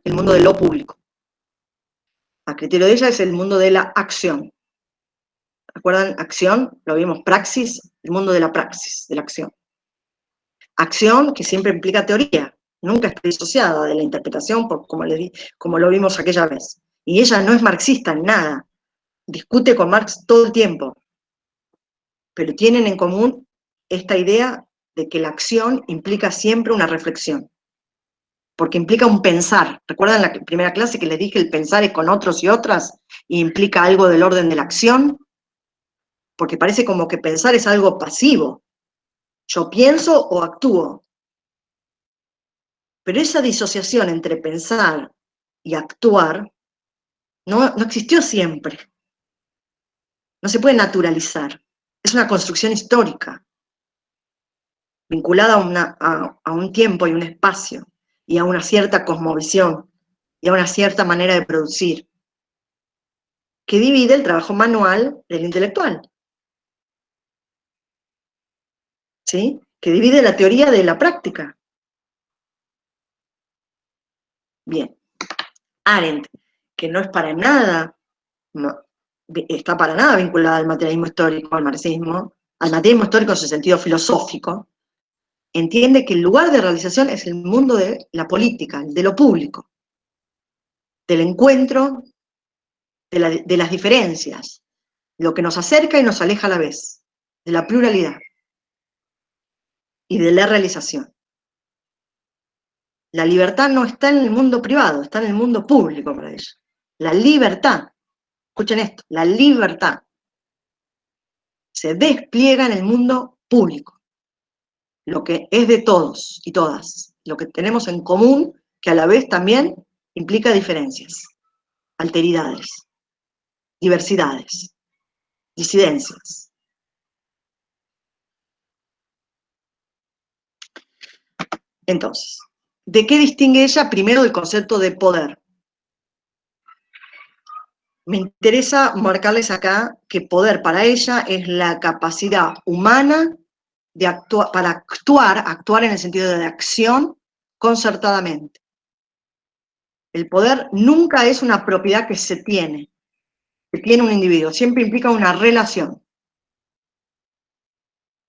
el mundo de lo público. A criterio de ella es el mundo de la acción. ¿Recuerdan? Acción, lo vimos, praxis, el mundo de la praxis, de la acción. Acción que siempre implica teoría, nunca está disociada de la interpretación, como lo vimos aquella vez. Y ella no es marxista en nada, discute con Marx todo el tiempo, pero tienen en común esta idea de que la acción implica siempre una reflexión, porque implica un pensar. ¿Recuerdan la primera clase que les dije el pensar es con otros y otras, y implica algo del orden de la acción? Porque parece como que pensar es algo pasivo. Yo pienso o actúo. Pero esa disociación entre pensar y actuar no existió siempre. No se puede naturalizar. Es una construcción histórica, vinculada a un tiempo y un espacio, y a una cierta cosmovisión, y a una cierta manera de producir, que divide el trabajo manual del intelectual. ¿Sí? Que divide la teoría de la práctica. Bien. Arendt, que no es para nada, no, está para nada vinculada al materialismo histórico, al marxismo, al materialismo histórico en su sentido filosófico, entiende que el lugar de realización es el mundo de la política, de lo público, del encuentro, de las diferencias, lo que nos acerca y nos aleja a la vez, de la pluralidad y de la realización. La libertad no está en el mundo privado, está en el mundo público para ella. La libertad, escuchen esto, la libertad se despliega en el mundo público, lo que es de todos y todas, lo que tenemos en común, que a la vez también implica diferencias, alteridades, diversidades, disidencias. Entonces, ¿de qué distingue ella? Primero, del concepto de poder. Me interesa marcarles acá que poder para ella es la capacidad humana de actuar en el sentido de acción concertadamente. El poder nunca es una propiedad que tiene un individuo, siempre implica una relación.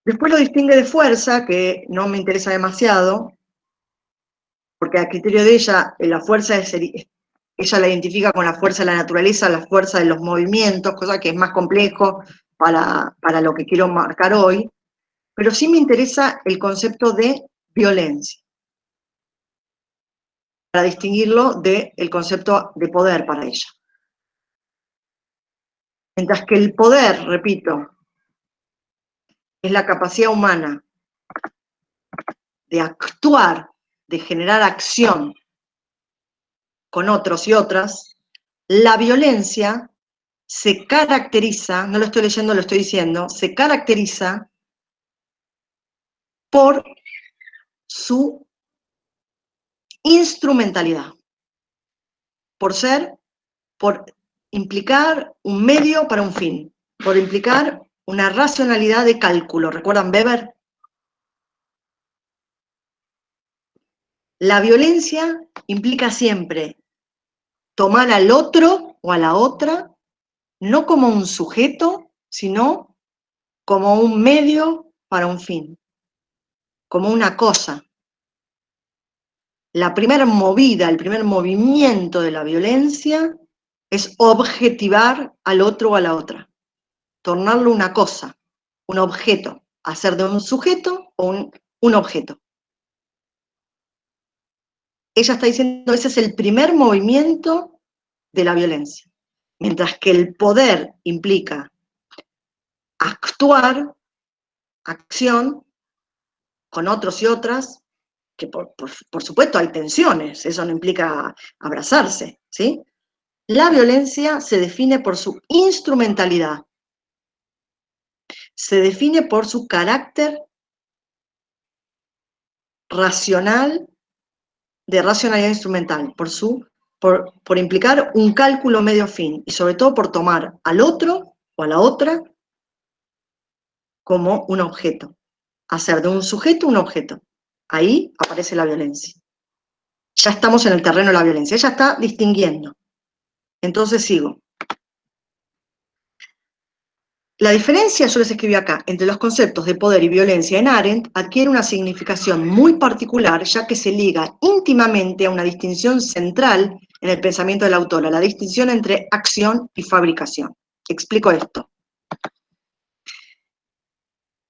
Después lo distingue de fuerza, que no me interesa demasiado, porque a criterio de ella, la fuerza ella la identifica con la fuerza de la naturaleza, la fuerza de los movimientos, cosa que es más complejo para lo que quiero marcar hoy, pero sí me interesa el concepto de violencia, para distinguirlo del concepto de poder para ella. Mientras que el poder, repito, es la capacidad humana de actuar, de generar acción con otros y otras, la violencia se caracteriza, no lo estoy leyendo, lo estoy diciendo, se caracteriza por su instrumentalidad, por implicar un medio para un fin, por implicar una racionalidad de cálculo. ¿Recuerdan Weber? La violencia implica siempre tomar al otro o a la otra, no como un sujeto, sino como un medio para un fin, como una cosa. La primera movida, el primer movimiento de la violencia es objetivar al otro o a la otra, tornarlo una cosa, un objeto, hacer de un sujeto o un objeto. Ella está diciendo ese es el primer movimiento de la violencia, mientras que el poder implica actuar, acción, con otros y otras, que por supuesto hay tensiones, eso no implica abrazarse, ¿sí? La violencia se define por su instrumentalidad, se define por su carácter racional, de racionalidad instrumental, por implicar un cálculo medio-fin, y sobre todo por tomar al otro o a la otra como un objeto, hacer de un sujeto un objeto. Ahí aparece la violencia. Ya estamos en el terreno de la violencia. Ella está distinguiendo. Entonces sigo. La diferencia, yo les escribí acá, entre los conceptos de poder y violencia en Arendt adquiere una significación muy particular, ya que se liga íntimamente a una distinción central en el pensamiento de la autora, la distinción entre acción y fabricación. Explico esto.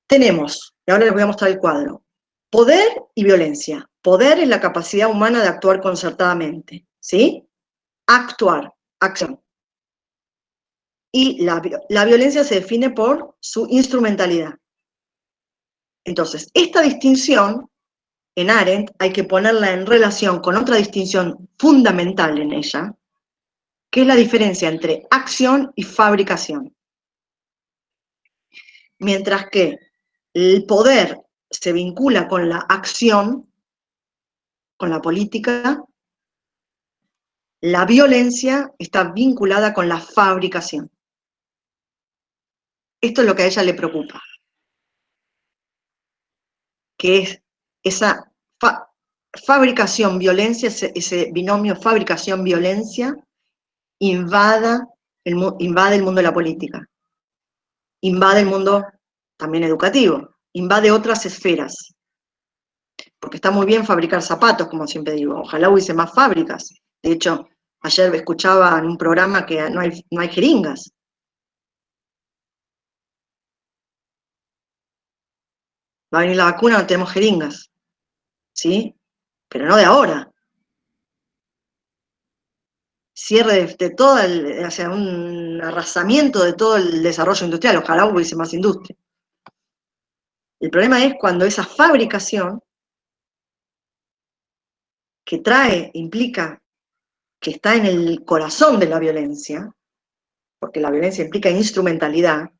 Tenemos, y ahora les voy a mostrar el cuadro, poder y violencia. Poder es la capacidad humana de actuar concertadamente, ¿sí? Actuar, acción. Y la violencia se define por su instrumentalidad. Entonces, esta distinción, en Arendt, hay que ponerla en relación con otra distinción fundamental en ella, que es la diferencia entre acción y fabricación. Mientras que el poder se vincula con la acción, con la política, la violencia está vinculada con la fabricación. Esto es lo que a ella le preocupa, que es esa fabricación-violencia, ese binomio fabricación-violencia, invade el mundo de la política, invade el mundo también educativo, invade otras esferas, porque está muy bien fabricar zapatos, como siempre digo, ojalá hubiese más fábricas. De hecho, ayer escuchaba en un programa que no hay jeringas. Va a venir la vacuna, no tenemos jeringas, ¿sí? Pero no de ahora. Cierre de todo o sea, un arrasamiento de todo el desarrollo industrial, ojalá hubiese más industria. El problema es cuando esa fabricación que trae, implica que está en el corazón de la violencia, porque la violencia implica instrumentalidad,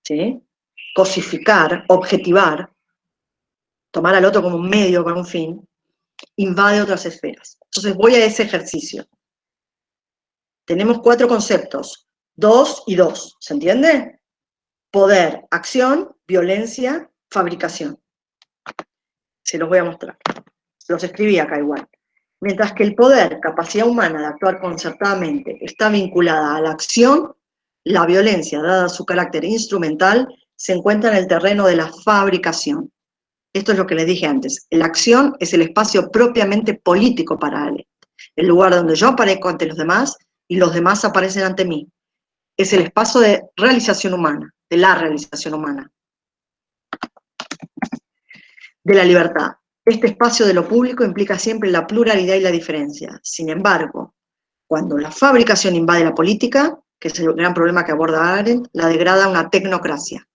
¿sí? Cosificar, objetivar, tomar al otro como un medio para un fin, invade otras esferas. Entonces voy a ese ejercicio. Tenemos 4 conceptos, 2 y 2, ¿se entiende? Poder, acción, violencia, fabricación. Se los voy a mostrar. Los escribí acá igual. Mientras que el poder, capacidad humana de actuar concertadamente, está vinculada a la acción, la violencia, dada su carácter instrumental, se encuentra en el terreno de la fabricación. Esto es lo que les dije antes. La acción es el espacio propiamente político para Ale. El lugar donde yo aparezco ante los demás y los demás aparecen ante mí. Es el espacio de realización humana, de la realización humana, de la libertad. Este espacio de lo público implica siempre la pluralidad y la diferencia. Sin embargo, cuando la fabricación invade la política, que es el gran problema que aborda Arendt, la degrada a una tecnocracia.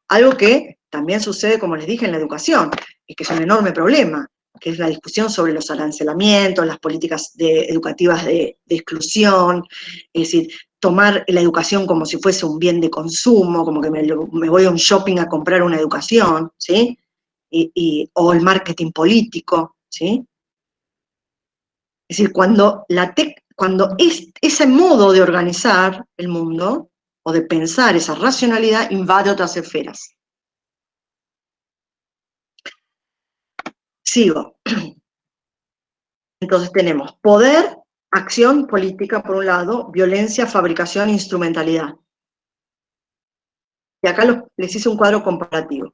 Algo que también sucede, como les dije, en la educación, y que es un enorme problema, que es la discusión sobre los arancelamientos, las políticas educativas de exclusión, es decir, tomar la educación como si fuese un bien de consumo, como que me voy a un shopping a comprar una educación, ¿sí? O el marketing político, ¿sí? Es decir, cuando ese modo de organizar el mundo, o de pensar esa racionalidad, invade otras esferas. Sigo. Entonces tenemos poder, acción política por un lado, violencia, fabricación, instrumentalidad. Y acá les hice un cuadro comparativo.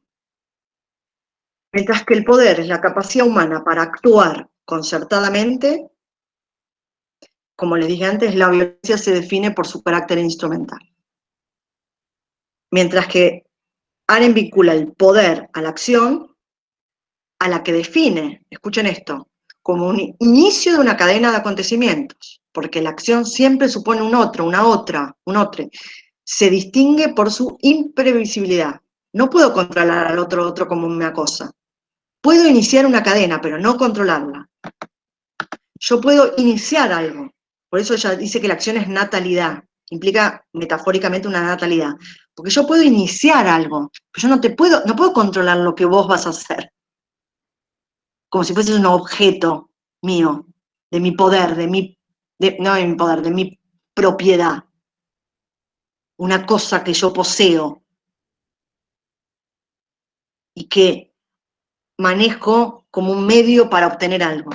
Mientras que el poder es la capacidad humana para actuar concertadamente, como les dije antes, la violencia se define por su carácter instrumental. Mientras que Arendt vincula el poder a la acción, a la que define, escuchen esto, como un inicio de una cadena de acontecimientos, porque la acción siempre supone un otro, una otra, un otro. Se distingue por su imprevisibilidad. No puedo controlar al otro como una cosa. Puedo iniciar una cadena, pero no controlarla. Yo puedo iniciar algo. Por eso ella dice que la acción es natalidad. Implica metafóricamente una natalidad. Porque yo puedo iniciar algo, pero yo no puedo controlar lo que vos vas a hacer. Como si fuese un objeto mío, de mi poder, no de mi poder, de mi propiedad. Una cosa que yo poseo y que manejo como un medio para obtener algo.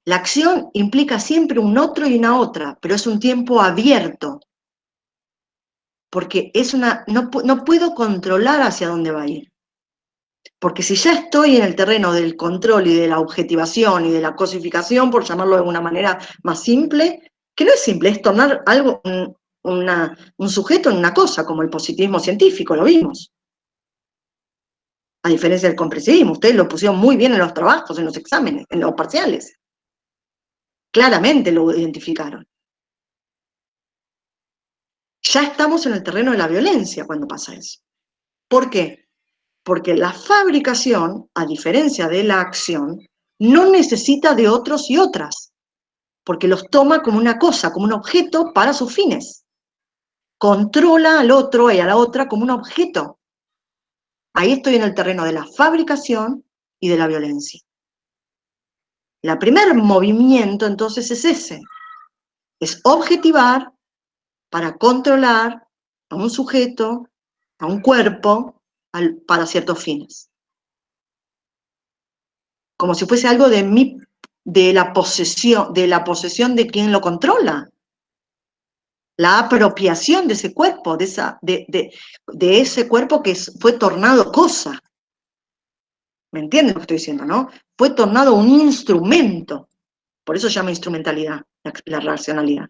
La acción implica siempre un otro y una otra, pero es un tiempo abierto, porque no puedo controlar hacia dónde va a ir. Porque si ya estoy en el terreno del control y de la objetivación y de la cosificación, por llamarlo de una manera más simple, que no es simple, es tornar algo, un sujeto en una cosa, como el positivismo científico, lo vimos. A diferencia del comprensivismo, ustedes lo pusieron muy bien en los trabajos, en los exámenes, en los parciales. Claramente lo identificaron. Ya estamos en el terreno de la violencia cuando pasa eso. ¿Por qué? Porque la fabricación, a diferencia de la acción, no necesita de otros y otras, porque los toma como una cosa, como un objeto para sus fines. Controla al otro y a la otra como un objeto. Ahí estoy en el terreno de la fabricación y de la violencia. El primer movimiento entonces es ese, es objetivar para controlar a un sujeto, a un cuerpo, para ciertos fines. Como si fuese algo de la posesión de quien lo controla. La apropiación de ese cuerpo, de ese cuerpo que fue tornado cosa. ¿Me entienden lo que estoy diciendo, no? Fue tornado un instrumento. Por eso se llama instrumentalidad, la racionalidad.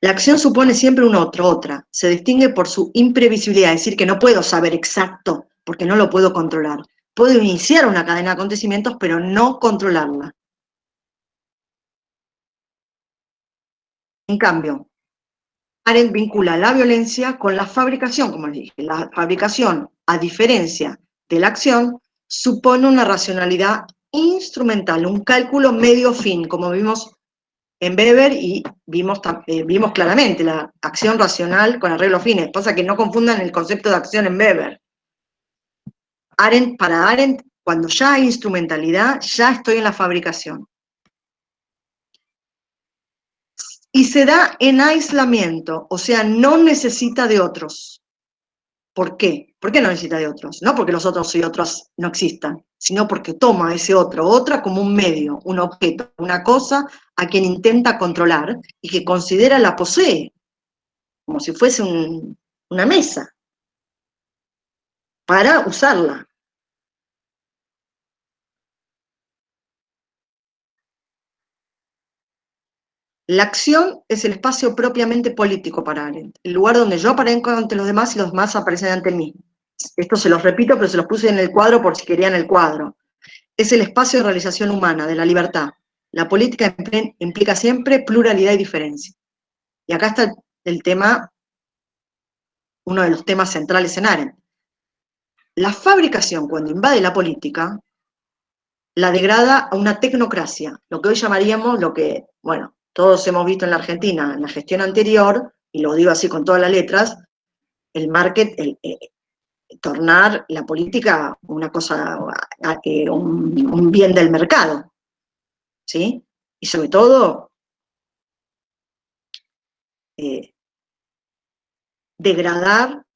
La acción supone siempre un otro, otra. Se distingue por su imprevisibilidad, es decir, que no puedo saber exacto, porque no lo puedo controlar. Puedo iniciar una cadena de acontecimientos, pero no controlarla. En cambio, Arendt vincula la violencia con la fabricación, como les dije. La fabricación, a diferencia de la acción, supone una racionalidad instrumental, un cálculo medio-fin, como vimos en Weber y vimos claramente la acción racional con arreglo fines. Pasa que no confundan el concepto de acción en Weber. Para Arendt, cuando ya hay instrumentalidad, ya estoy en la fabricación. Y se da en aislamiento, o sea, no necesita de otros. ¿Por qué? ¿Por qué no necesita de otros? No porque los otros y otras no existan, sino porque toma ese otro, otra como un medio, un objeto, una cosa a quien intenta controlar y que considera la posee, como si fuese una mesa, para usarla. La acción es el espacio propiamente político para Arendt, el lugar donde yo aparezco ante los demás y los demás aparecen ante mí. Esto se los repito, pero se los puse en el cuadro por si querían el cuadro. Es el espacio de realización humana, de la libertad. La política implica siempre pluralidad y diferencia. Y acá está el tema, uno de los temas centrales en Arendt. La fabricación, cuando invade la política, la degrada a una tecnocracia, lo que hoy llamaríamos lo que, bueno, todos hemos visto en la Argentina, en la gestión anterior, y lo digo así con todas las letras, el market, tornar la política una cosa, un bien del mercado, ¿sí? Y sobre todo, degradar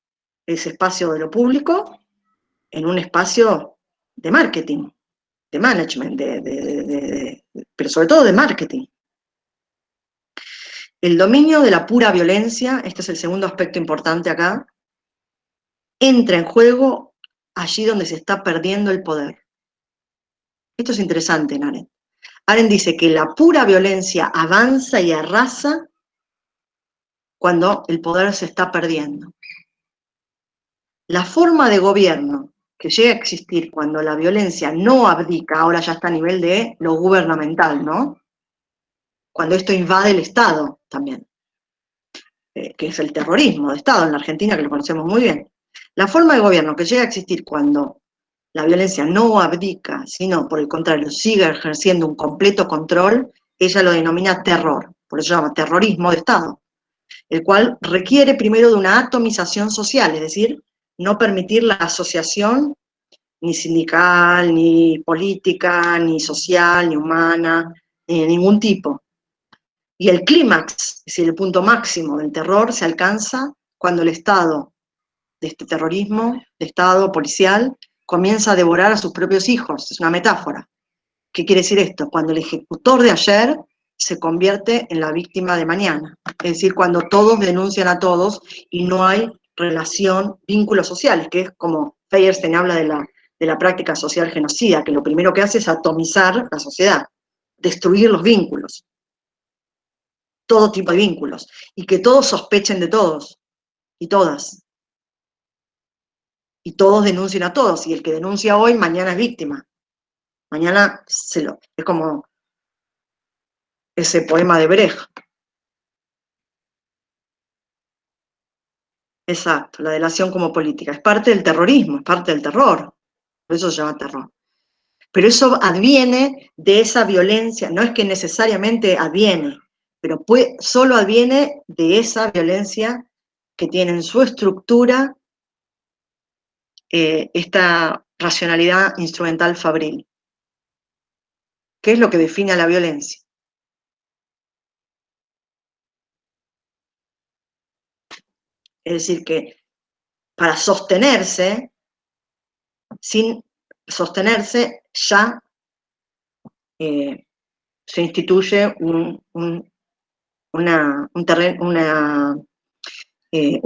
ese espacio de lo público en un espacio de marketing, de management, pero sobre todo de marketing. El dominio de la pura violencia, este es el segundo aspecto importante acá, entra en juego allí donde se está perdiendo el poder. Esto es interesante en Arendt. Arendt dice que la pura violencia avanza y arrasa cuando el poder se está perdiendo. La forma de gobierno que llega a existir cuando la violencia no abdica, ahora ya está a nivel de lo gubernamental, ¿no? Cuando esto invade el Estado también, que es el terrorismo de Estado en la Argentina, que lo conocemos muy bien. La forma de gobierno que llega a existir cuando la violencia no abdica, sino por el contrario, sigue ejerciendo un completo control, ella lo denomina terror, por eso se llama terrorismo de Estado, el cual requiere primero de una atomización social, es decir, no permitir la asociación ni sindical, ni política, ni social, ni humana, ni de ningún tipo. Y el clímax, es decir, el punto máximo del terror, se alcanza cuando el Estado, de este terrorismo, de Estado policial, comienza a devorar a sus propios hijos, es una metáfora. ¿Qué quiere decir esto? Cuando el ejecutor de ayer se convierte en la víctima de mañana. Es decir, cuando todos denuncian a todos y no hay relación, vínculos sociales, que es como Feyerstein habla de la práctica social genocida, que lo primero que hace es atomizar la sociedad, destruir los vínculos, todo tipo de vínculos, y que todos sospechen de todos y todas, y todos denuncien a todos, y el que denuncia hoy, mañana es víctima. Mañana es como ese poema de Brecht. Exacto, la delación como política. Es parte del terrorismo, es parte del terror. Por eso se llama terror. Pero eso adviene de esa violencia, no es que necesariamente adviene, pero solo adviene de esa violencia que tiene en su estructura esta racionalidad instrumental fabril. ¿Qué es lo que define a la violencia? Es decir, que para sostenerse, sin sostenerse, ya se instituye un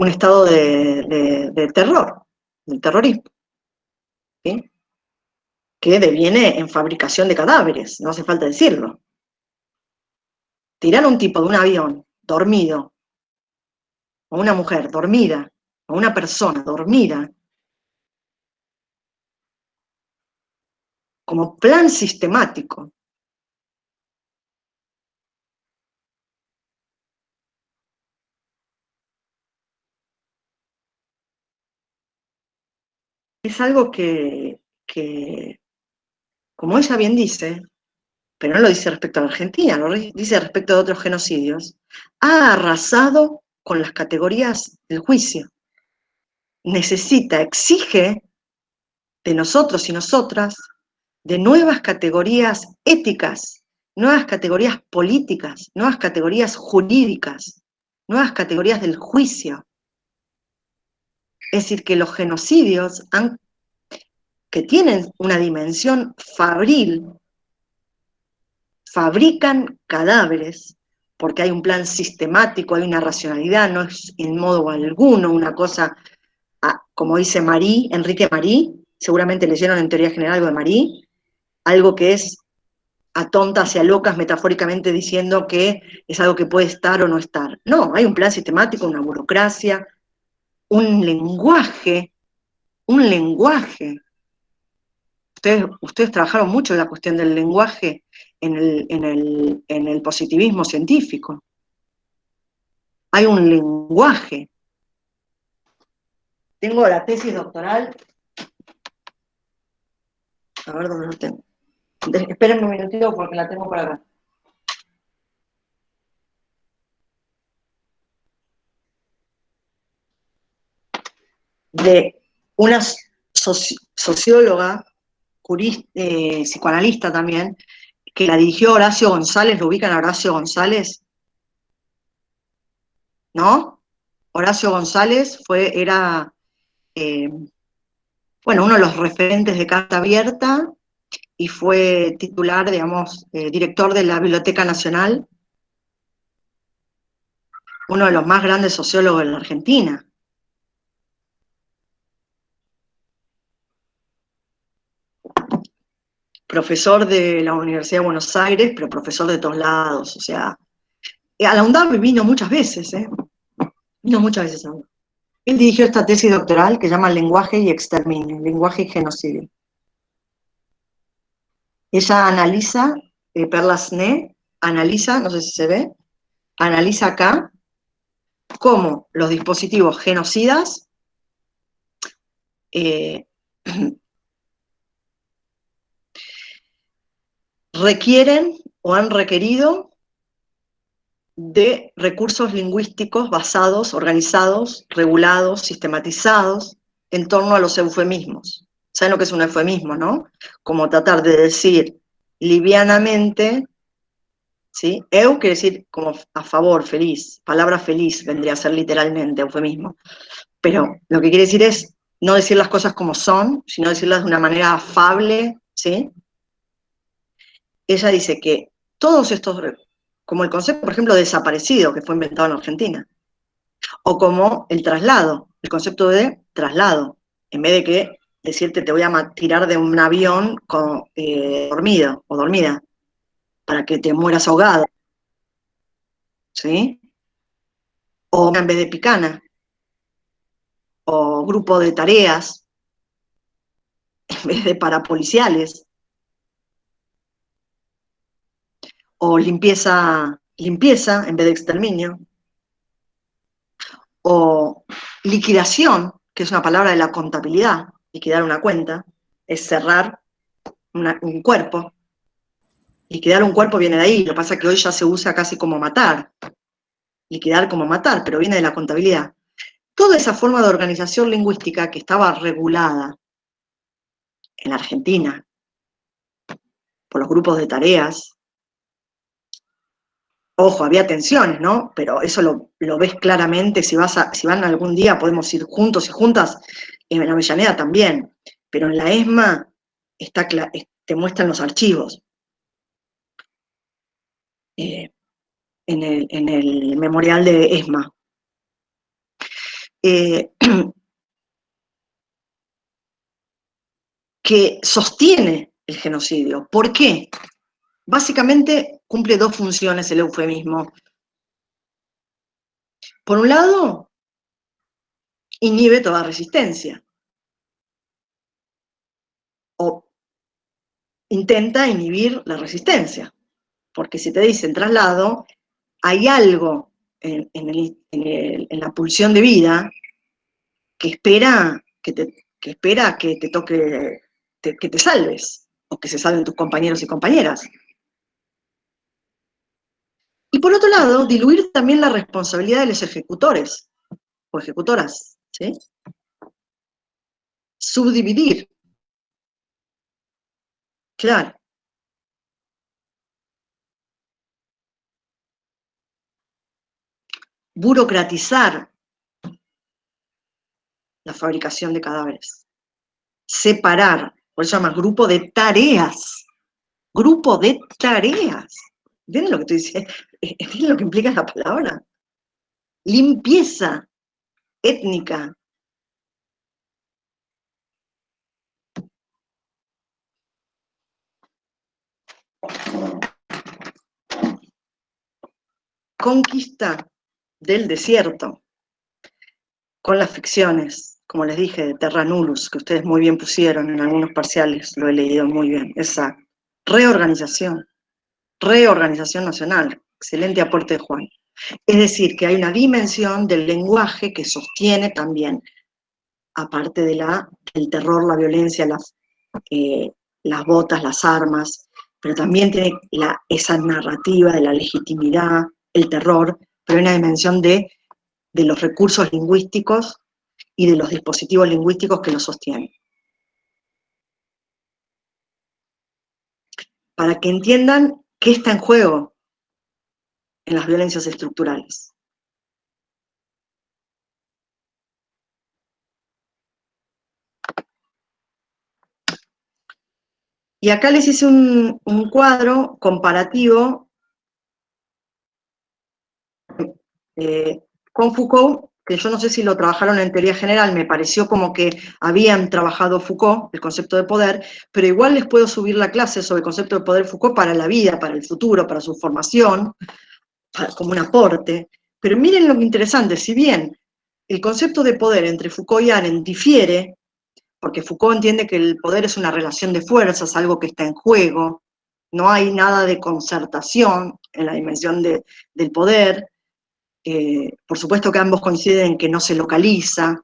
estado de terror, del terrorismo, ¿sí? Que deviene en fabricación de cadáveres, no hace falta decirlo. Tirar a un tipo de un avión dormido, o una mujer dormida, o una persona dormida, como plan sistemático, es algo que, como ella bien dice, pero no lo dice respecto a la Argentina, lo dice respecto a otros genocidios, ha arrasado con las categorías del juicio. Necesita, exige de nosotros y nosotras, de nuevas categorías éticas, nuevas categorías políticas, nuevas categorías jurídicas, nuevas categorías del juicio. Es decir, que los genocidios que tienen una dimensión fabril, fabrican cadáveres, porque hay un plan sistemático, hay una racionalidad, no es en modo alguno una cosa, como dice Enrique Marí, seguramente leyeron en Teoría General algo de Marí, algo que es a tontas y a locas metafóricamente diciendo que es algo que puede estar o no estar. No, hay un plan sistemático, una burocracia, un lenguaje, un lenguaje. Ustedes trabajaron mucho en la cuestión del lenguaje en el positivismo científico. Hay un lenguaje. Tengo la tesis doctoral, a ver dónde lo tengo. Esperen un minutito porque la tengo por acá. De una socióloga, psicoanalista también, que la dirigió Horacio González. ¿Lo ubican a Horacio González? ¿No? Horacio González era uno de los referentes de Carta Abierta y fue titular, digamos, director de la Biblioteca Nacional, uno de los más grandes sociólogos de la Argentina. Profesor de la Universidad de Buenos Aires, pero profesor de todos lados, o sea, a la UNDAB vino muchas veces, vino muchas veces a UNDAB. Él dirigió esta tesis doctoral que se llama Lenguaje y Exterminio, Lenguaje y Genocidio. Ella analiza, Perla Sné, analiza, no sé si se ve, analiza acá cómo los dispositivos genocidas requieren o han requerido de recursos lingüísticos basados, organizados, regulados, sistematizados en torno a los eufemismos. ¿Saben lo que es un eufemismo, no? Como tratar de decir livianamente, ¿sí? Eu quiere decir como a favor, feliz, palabra feliz vendría a ser literalmente eufemismo. Pero lo que quiere decir es no decir las cosas como son, sino decirlas de una manera afable, ¿sí? Ella dice que todos estos, como el concepto, por ejemplo, de desaparecido, que fue inventado en Argentina, o como el traslado, el concepto de traslado, en vez de que decirte te voy a tirar de un avión dormido o dormida, para que te mueras ahogado, ¿sí? O en vez de picana, o grupo de tareas, en vez de parapoliciales, o limpieza en vez de exterminio, o liquidación, que es una palabra de la contabilidad, liquidar una cuenta, es cerrar un cuerpo. Liquidar un cuerpo viene de ahí, lo que pasa es que hoy ya se usa casi como matar, liquidar como matar, pero viene de la contabilidad. Toda esa forma de organización lingüística que estaba regulada en Argentina por los grupos de tareas, ojo, había tensiones, ¿no? Pero eso lo ves claramente, si van algún día podemos ir juntos y juntas, en la Avellaneda también, pero en la ESMA te muestran los archivos, eh, en el memorial de ESMA. Eh, que sostiene el genocidio. ¿Por qué? Básicamente cumple dos funciones el eufemismo. Por un lado, inhibe toda resistencia, o intenta inhibir la resistencia, porque si te dicen traslado, hay algo en la pulsión de vida que espera que te toque, que te salves, o que se salven tus compañeros y compañeras. Y por otro lado, diluir también la responsabilidad de los ejecutores o ejecutoras, ¿sí? Subdividir, claro. Burocratizar la fabricación de cadáveres. Separar, por eso se llama grupo de tareas. Grupo de tareas. ¿Ven lo que estoy diciendo? ¿Ven lo que implica la palabra? Limpieza étnica. Conquista del desierto con las ficciones, como les dije, de Terra Nullus, que ustedes muy bien pusieron en algunos parciales, lo he leído muy bien. Esa reorganización nacional. Excelente aporte de Juan. Es decir, que hay una dimensión del lenguaje que sostiene también, aparte del terror, la violencia, las botas, las armas, pero también tiene esa narrativa de la legitimidad, el terror, pero hay una dimensión de los recursos lingüísticos y de los dispositivos lingüísticos que lo sostienen. Para que entiendan qué está en juego en las violencias estructurales. Y acá les hice un cuadro comparativo con Foucault, que yo no sé si lo trabajaron en teoría general, me pareció como que habían trabajado Foucault, el concepto de poder, pero igual les puedo subir la clase sobre el concepto de poder Foucault para la vida, para el futuro, para su formación, como un aporte. Pero miren lo que interesante, si bien el concepto de poder entre Foucault y Arendt difiere, porque Foucault entiende que el poder es una relación de fuerzas, algo que está en juego, no hay nada de concertación en la dimensión del poder. Por supuesto que ambos coinciden en que no se localiza,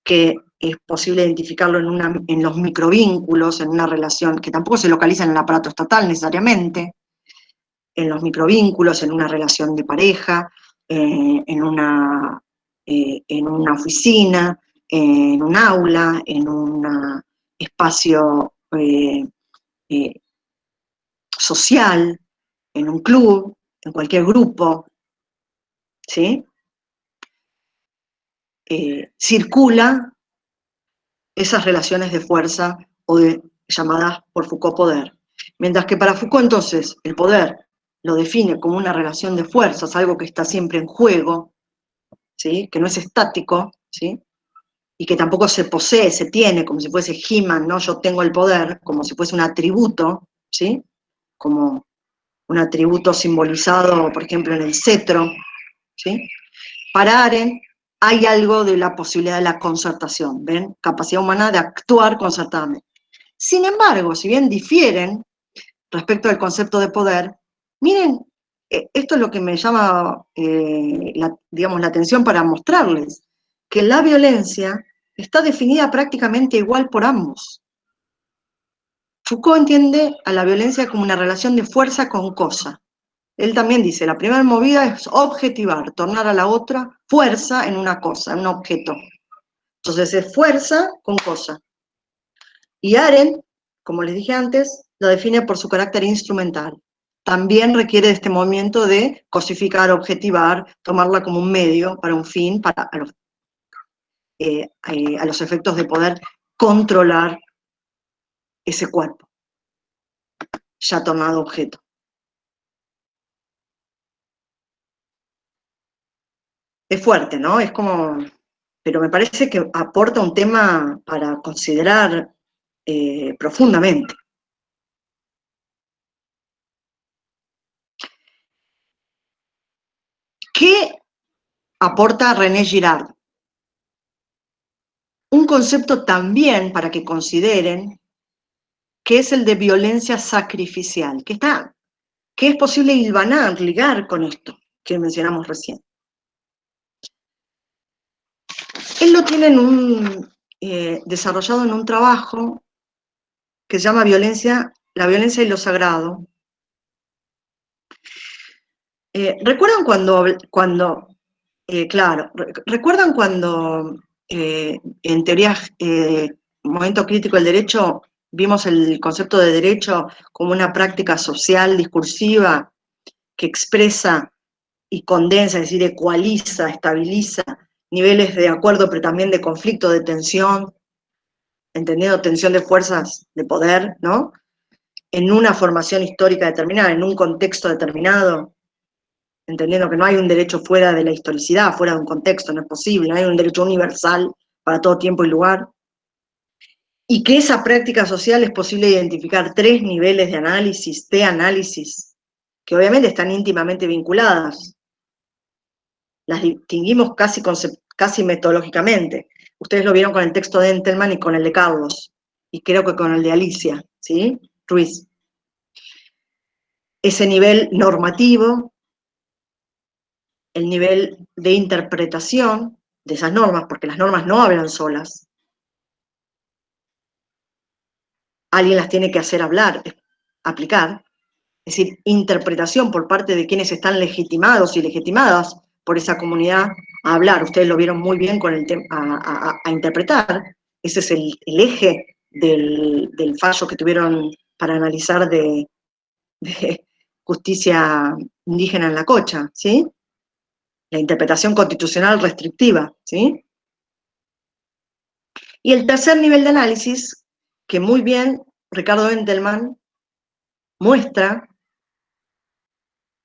que es posible identificarlo en los microvínculos, en una relación que tampoco se localiza en el aparato estatal necesariamente, en los microvínculos, en una relación de pareja, en una oficina, en un aula, en un espacio eh, social, en un club, en cualquier grupo, ¿sí? Circula esas relaciones de fuerza o llamadas por Foucault poder. Mientras que para Foucault entonces el poder lo define como una relación de fuerzas, algo que está siempre en juego, ¿sí? Que no es estático, ¿sí? Y que tampoco se posee, se tiene, como si fuese He-Man, ¿no? Yo tengo el poder, como si fuese un atributo, ¿sí? Como un atributo simbolizado, por ejemplo, en el cetro, ¿sí? Para Arendt hay algo de la posibilidad de la concertación, ¿ven? Capacidad humana de actuar concertadamente. Sin embargo, si bien difieren respecto al concepto de poder, miren, esto es lo que me llama, digamos, la atención para mostrarles, que la violencia está definida prácticamente igual por ambos. Foucault entiende a la violencia como una relación de fuerza con cosa. Él también dice, la primera movida es objetivar, tornar a la otra fuerza en una cosa, en un objeto. Entonces es fuerza con cosa. Y Arendt, como les dije antes, lo define por su carácter instrumental. También requiere de este movimiento de cosificar, objetivar, tomarla como un medio para un fin, para a los efectos de poder controlar ese cuerpo, ya tornado objeto. Es fuerte, ¿no? Es como, pero me parece que aporta un tema para considerar profundamente. ¿Qué aporta René Girard? Un concepto también para que consideren, que es el de violencia sacrificial, que es posible hilvanar, ligar con esto que mencionamos recién. Él lo tiene desarrollado en un trabajo que se llama La violencia y lo sagrado. ¿Recuerdan recuerdan cuando en teoría, momento crítico del derecho, vimos el concepto de derecho como una práctica social, discursiva, que expresa y condensa, es decir, ecualiza, estabiliza niveles de acuerdo, pero también de conflicto, de tensión, entendiendo tensión de fuerzas de poder, ¿no? En una formación histórica determinada, en un contexto determinado, entendiendo que no hay un derecho fuera de la historicidad, fuera de un contexto, no es posible, no hay un derecho universal para todo tiempo y lugar, y que esa práctica social es posible identificar tres niveles de análisis, que obviamente están íntimamente vinculadas, las distinguimos casi metodológicamente. Ustedes lo vieron con el texto de Entelman y con el de Carlos, y creo que con el de Alicia, ¿sí? Ruiz. Ese nivel normativo, el nivel de interpretación de esas normas, porque las normas no hablan solas. Alguien las tiene que hacer hablar, aplicar. Es decir, interpretación por parte de quienes están legitimados y legitimadas por esa comunidad a hablar. Ustedes lo vieron muy bien con el a interpretar. Ese es el eje del fallo que tuvieron para analizar de justicia indígena en la Cocha, ¿sí? La interpretación constitucional restrictiva, ¿sí? Y el tercer nivel de análisis, que muy bien Ricardo Entelman muestra,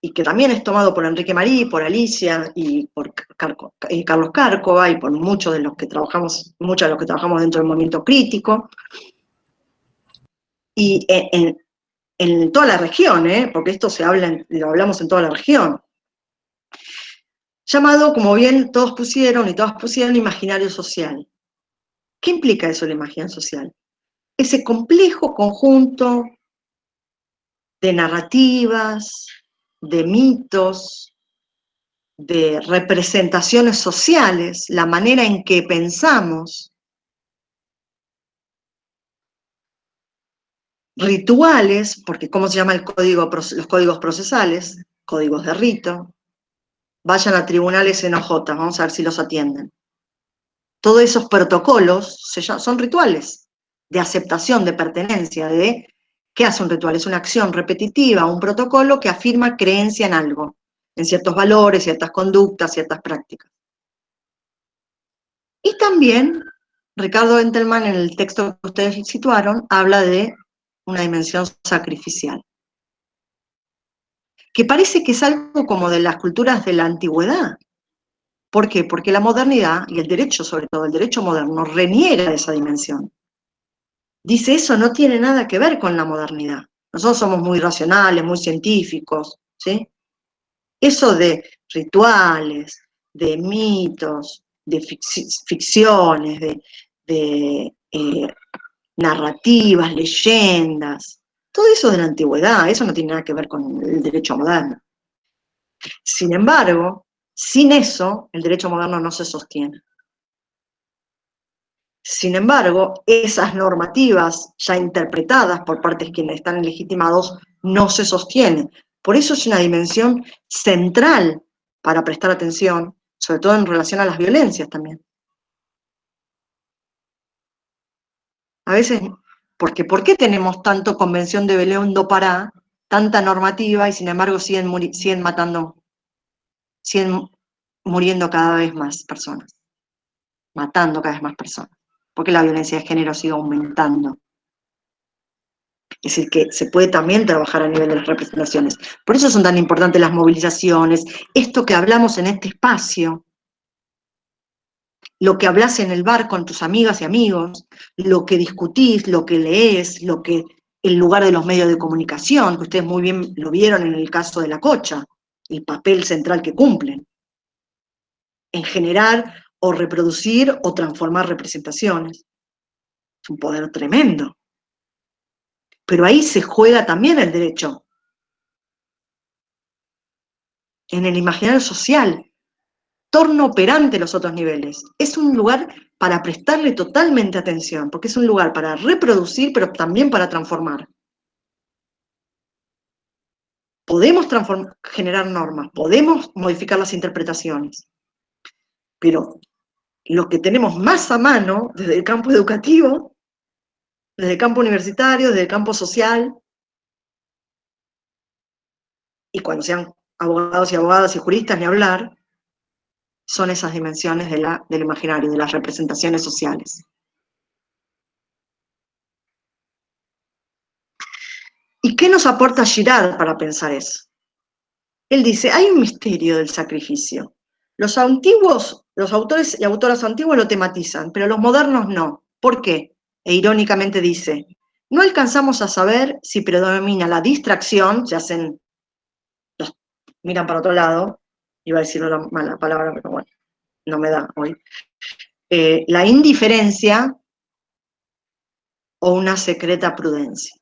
y que también es tomado por Enrique Marí, por Alicia y por Carlos Cárcova y por muchos de los que trabajamos dentro del movimiento crítico, y en toda la región, porque esto lo hablamos en toda la región, llamado, como bien todos pusieron y todas pusieron, imaginario social. ¿Qué implica eso, el imaginario social? Ese complejo conjunto de narrativas, de mitos, de representaciones sociales, la manera en que pensamos, rituales, porque ¿cómo se llama los códigos procesales? Códigos de rito. Vayan a tribunales en OJ, vamos a ver si los atienden. Todos esos protocolos son rituales de aceptación, de pertenencia, ¿qué hace un ritual? Es una acción repetitiva, un protocolo que afirma creencia en algo, en ciertos valores, ciertas conductas, ciertas prácticas. Y también Ricardo Entelman, en el texto que ustedes situaron, habla de una dimensión sacrificial, que parece que es algo como de las culturas de la antigüedad. ¿Por qué? Porque la modernidad, y el derecho sobre todo, el derecho moderno, reniega de esa dimensión. Dice, eso no tiene nada que ver con la modernidad. Nosotros somos muy racionales, muy científicos, ¿sí? Eso de rituales, de mitos, de ficciones, de narrativas, leyendas, todo eso de la antigüedad, eso no tiene nada que ver con el derecho moderno. Sin embargo, sin eso, el derecho moderno no se sostiene. Sin embargo, esas normativas ya interpretadas por partes quienes están legitimados no se sostienen. Por eso es una dimensión central para prestar atención, sobre todo en relación a las violencias también. A veces, porque ¿por qué tenemos tanto convención de Belém do Pará, tanta normativa y sin embargo siguen matando, siguen muriendo cada vez más personas, matando cada vez más personas? Porque la violencia de género sigue aumentando. Es decir, que se puede también trabajar a nivel de las representaciones. Por eso son tan importantes las movilizaciones, esto que hablamos en este espacio, lo que hablas en el bar con tus amigas y amigos, lo que discutís, lo que lees, el lugar de los medios de comunicación, que ustedes muy bien lo vieron en el caso de la Cocha, el papel central que cumplen, en generar o reproducir o transformar representaciones. Es un poder tremendo. Pero ahí se juega también el derecho, en el imaginario social, torno operante los otros niveles. Es un lugar para prestarle totalmente atención, porque es un lugar para reproducir, pero también para transformar. Podemos generar normas, podemos modificar las interpretaciones, pero lo que tenemos más a mano desde el campo educativo, desde el campo universitario, desde el campo social, y cuando sean abogados y abogadas y juristas, ni hablar, son esas dimensiones del imaginario, de las representaciones sociales. ¿Y qué nos aporta Girard para pensar eso? Él dice, hay un misterio del sacrificio. Los antiguos, los autores y autoras antiguos lo tematizan, pero los modernos no. ¿Por qué? E irónicamente dice, no alcanzamos a saber si predomina la distracción, se hacen, miran para otro lado, iba a decir una mala palabra, pero bueno, no me da hoy, la indiferencia o una secreta prudencia.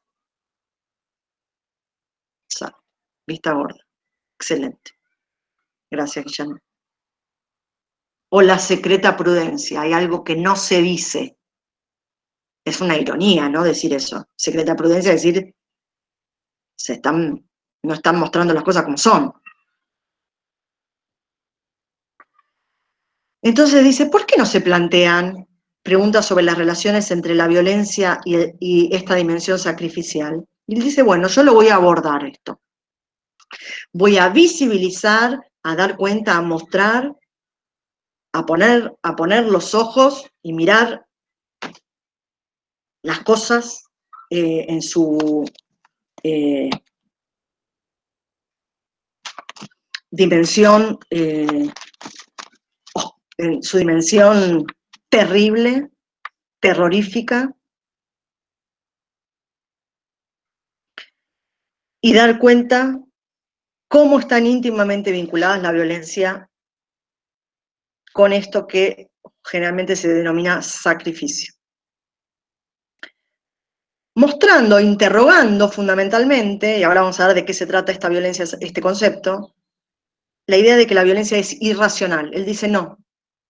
O sea, vista gorda. Excelente. Gracias, Guillermo. O la secreta prudencia, hay algo que no se dice. Es una ironía, ¿no? Decir eso. Secreta prudencia es decir, no están mostrando las cosas como son. Entonces dice, ¿por qué no se plantean preguntas sobre las relaciones entre la violencia y esta dimensión sacrificial? Y él dice, bueno, yo lo voy a abordar esto. Voy a visibilizar, a dar cuenta, a mostrar, a poner los ojos y mirar las cosas en su dimensión, en su dimensión terrible, terrorífica, y dar cuenta cómo están íntimamente vinculadas la violencia con esto que generalmente se denomina sacrificio. Mostrando, interrogando fundamentalmente, y ahora vamos a ver de qué se trata esta violencia, este concepto, la idea de que la violencia es irracional. Él dice, no,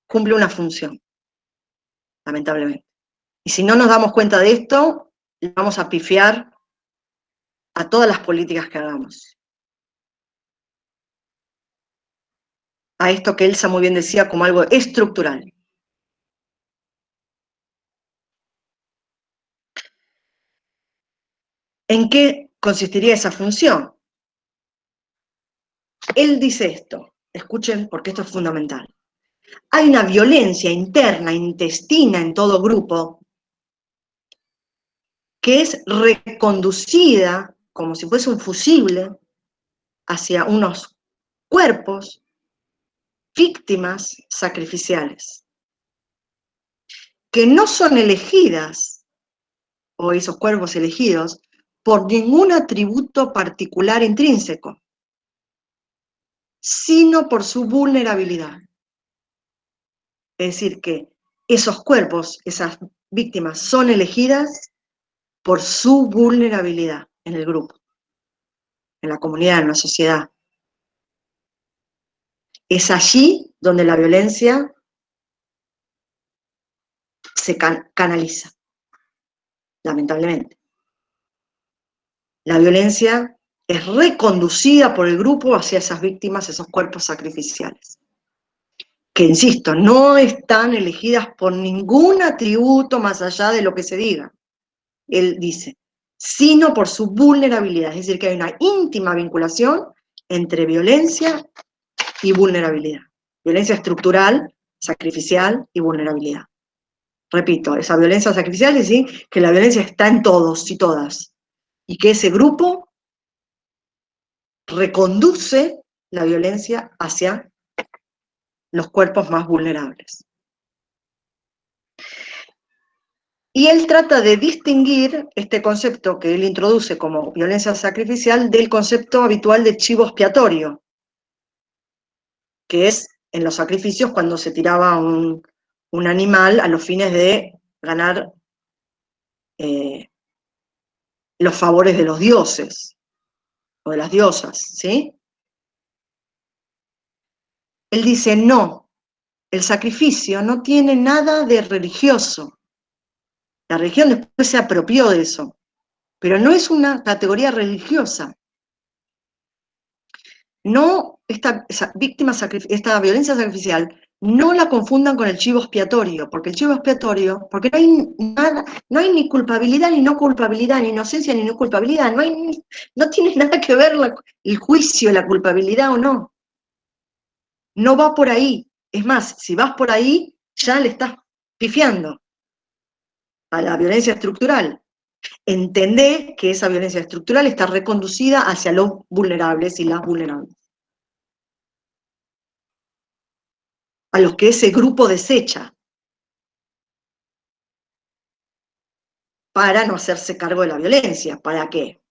cumple una función, lamentablemente. Y si no nos damos cuenta de esto, le vamos a pifiar a todas las políticas que hagamos. A esto que Elsa muy bien decía como algo estructural. ¿En qué consistiría esa función? Él dice esto, escuchen porque esto es fundamental. Hay una violencia interna, intestina en todo grupo, que es reconducida como si fuese un fusible hacia unos cuerpos, víctimas sacrificiales, que no son elegidas, o esos cuerpos elegidos, por ningún atributo particular intrínseco, sino por su vulnerabilidad. Es decir, que esos cuerpos, esas víctimas, son elegidas por su vulnerabilidad en el grupo, en la comunidad, en la sociedad. Es allí donde la violencia se canaliza, lamentablemente. La violencia es reconducida por el grupo hacia esas víctimas, esos cuerpos sacrificiales, que, insisto, no están elegidas por ningún atributo más allá de lo que se diga. Él dice, sino por su vulnerabilidad, es decir, que hay una íntima vinculación entre violencia y vulnerabilidad. Violencia estructural, sacrificial y vulnerabilidad. Repito, esa violencia sacrificial es decir, que la violencia está en todos y todas, y que ese grupo reconduce la violencia hacia los cuerpos más vulnerables. Y él trata de distinguir este concepto que él introduce como violencia sacrificial del concepto habitual de chivo expiatorio, que es en los sacrificios cuando se tiraba un animal a los fines de ganar los favores de los dioses o de las diosas, ¿sí? Él dice, no, el sacrificio no tiene nada de religioso. La religión después se apropió de eso, pero no es una categoría religiosa. No, esta violencia sacrificial, no la confundan con el chivo expiatorio, porque el chivo expiatorio, porque no hay nada, no hay ni culpabilidad ni no culpabilidad, ni inocencia ni no culpabilidad, no tiene nada que ver el juicio, la culpabilidad o no. No va por ahí. Es más, si vas por ahí, ya le estás pifiando a la violencia estructural. Entendé que esa violencia estructural está reconducida hacia los vulnerables y las vulnerables, a los que ese grupo desecha para no hacerse cargo de la violencia. ¿Para qué?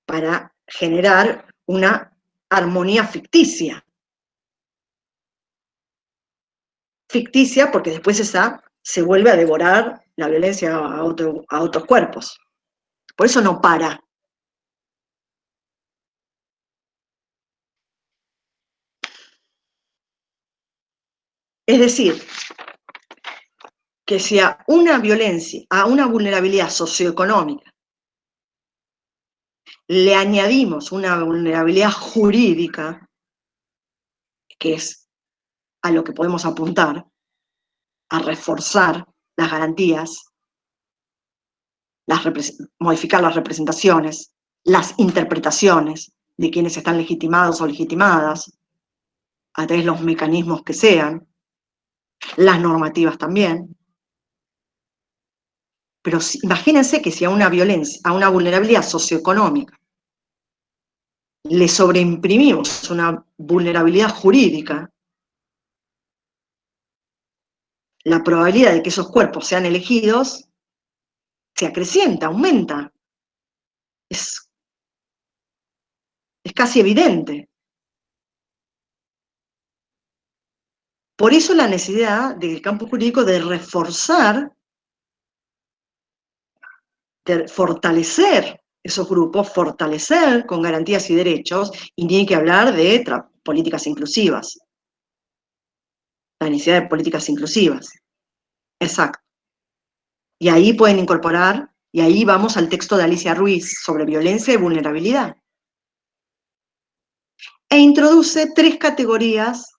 Para generar una armonía ficticia. Ficticia porque después esa se vuelve a devorar la violencia a otros cuerpos. Por eso no para. Es decir, que si a una violencia, a una vulnerabilidad socioeconómica, le añadimos una vulnerabilidad jurídica, que es a lo que podemos apuntar, a reforzar las garantías, modificar las representaciones, las interpretaciones de quienes están legitimados o legitimadas, a través de los mecanismos que sean, las normativas también. Pero imagínense que si a una violencia, a una vulnerabilidad socioeconómica, le sobreimprimimos una vulnerabilidad jurídica, la probabilidad de que esos cuerpos sean elegidos se acrecienta, aumenta. Es casi evidente. Por eso la necesidad del campo jurídico de reforzar, de fortalecer esos grupos, fortalecer con garantías y derechos, y tiene que hablar de políticas inclusivas. La necesidad de políticas inclusivas. Exacto. Y ahí pueden incorporar, y ahí vamos al texto de Alicia Ruiz sobre violencia y vulnerabilidad. E introduce 3 categorías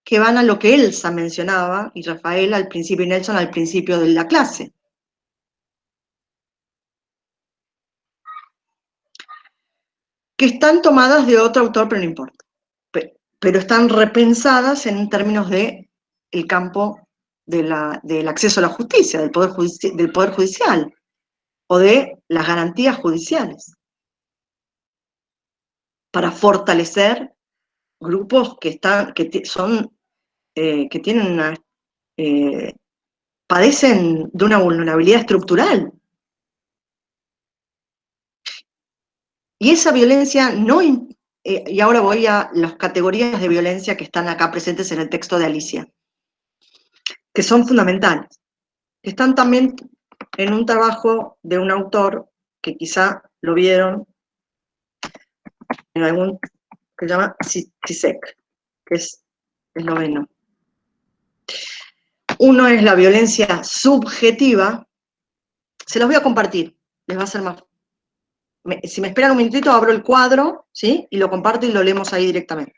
que van a lo que Elsa mencionaba, y Rafael al principio, y Nelson al principio de la clase. Que están tomadas de otro autor, pero no importa. Pero están repensadas en términos de el campo del acceso a la justicia, del poder judicial o de las garantías judiciales, para fortalecer grupos que tienen padecen de una vulnerabilidad estructural. Y esa violencia no, y ahora voy a las categorías de violencia que están acá presentes en el texto de Alicia, que son fundamentales. Están también en un trabajo de un autor que quizá lo vieron en algún, que se llama Zizek, que es esloveno. Uno es la violencia subjetiva. Se los voy a compartir, les va a ser más. Si me esperan un minutito, abro el cuadro, ¿sí? Y lo comparto y lo leemos ahí directamente.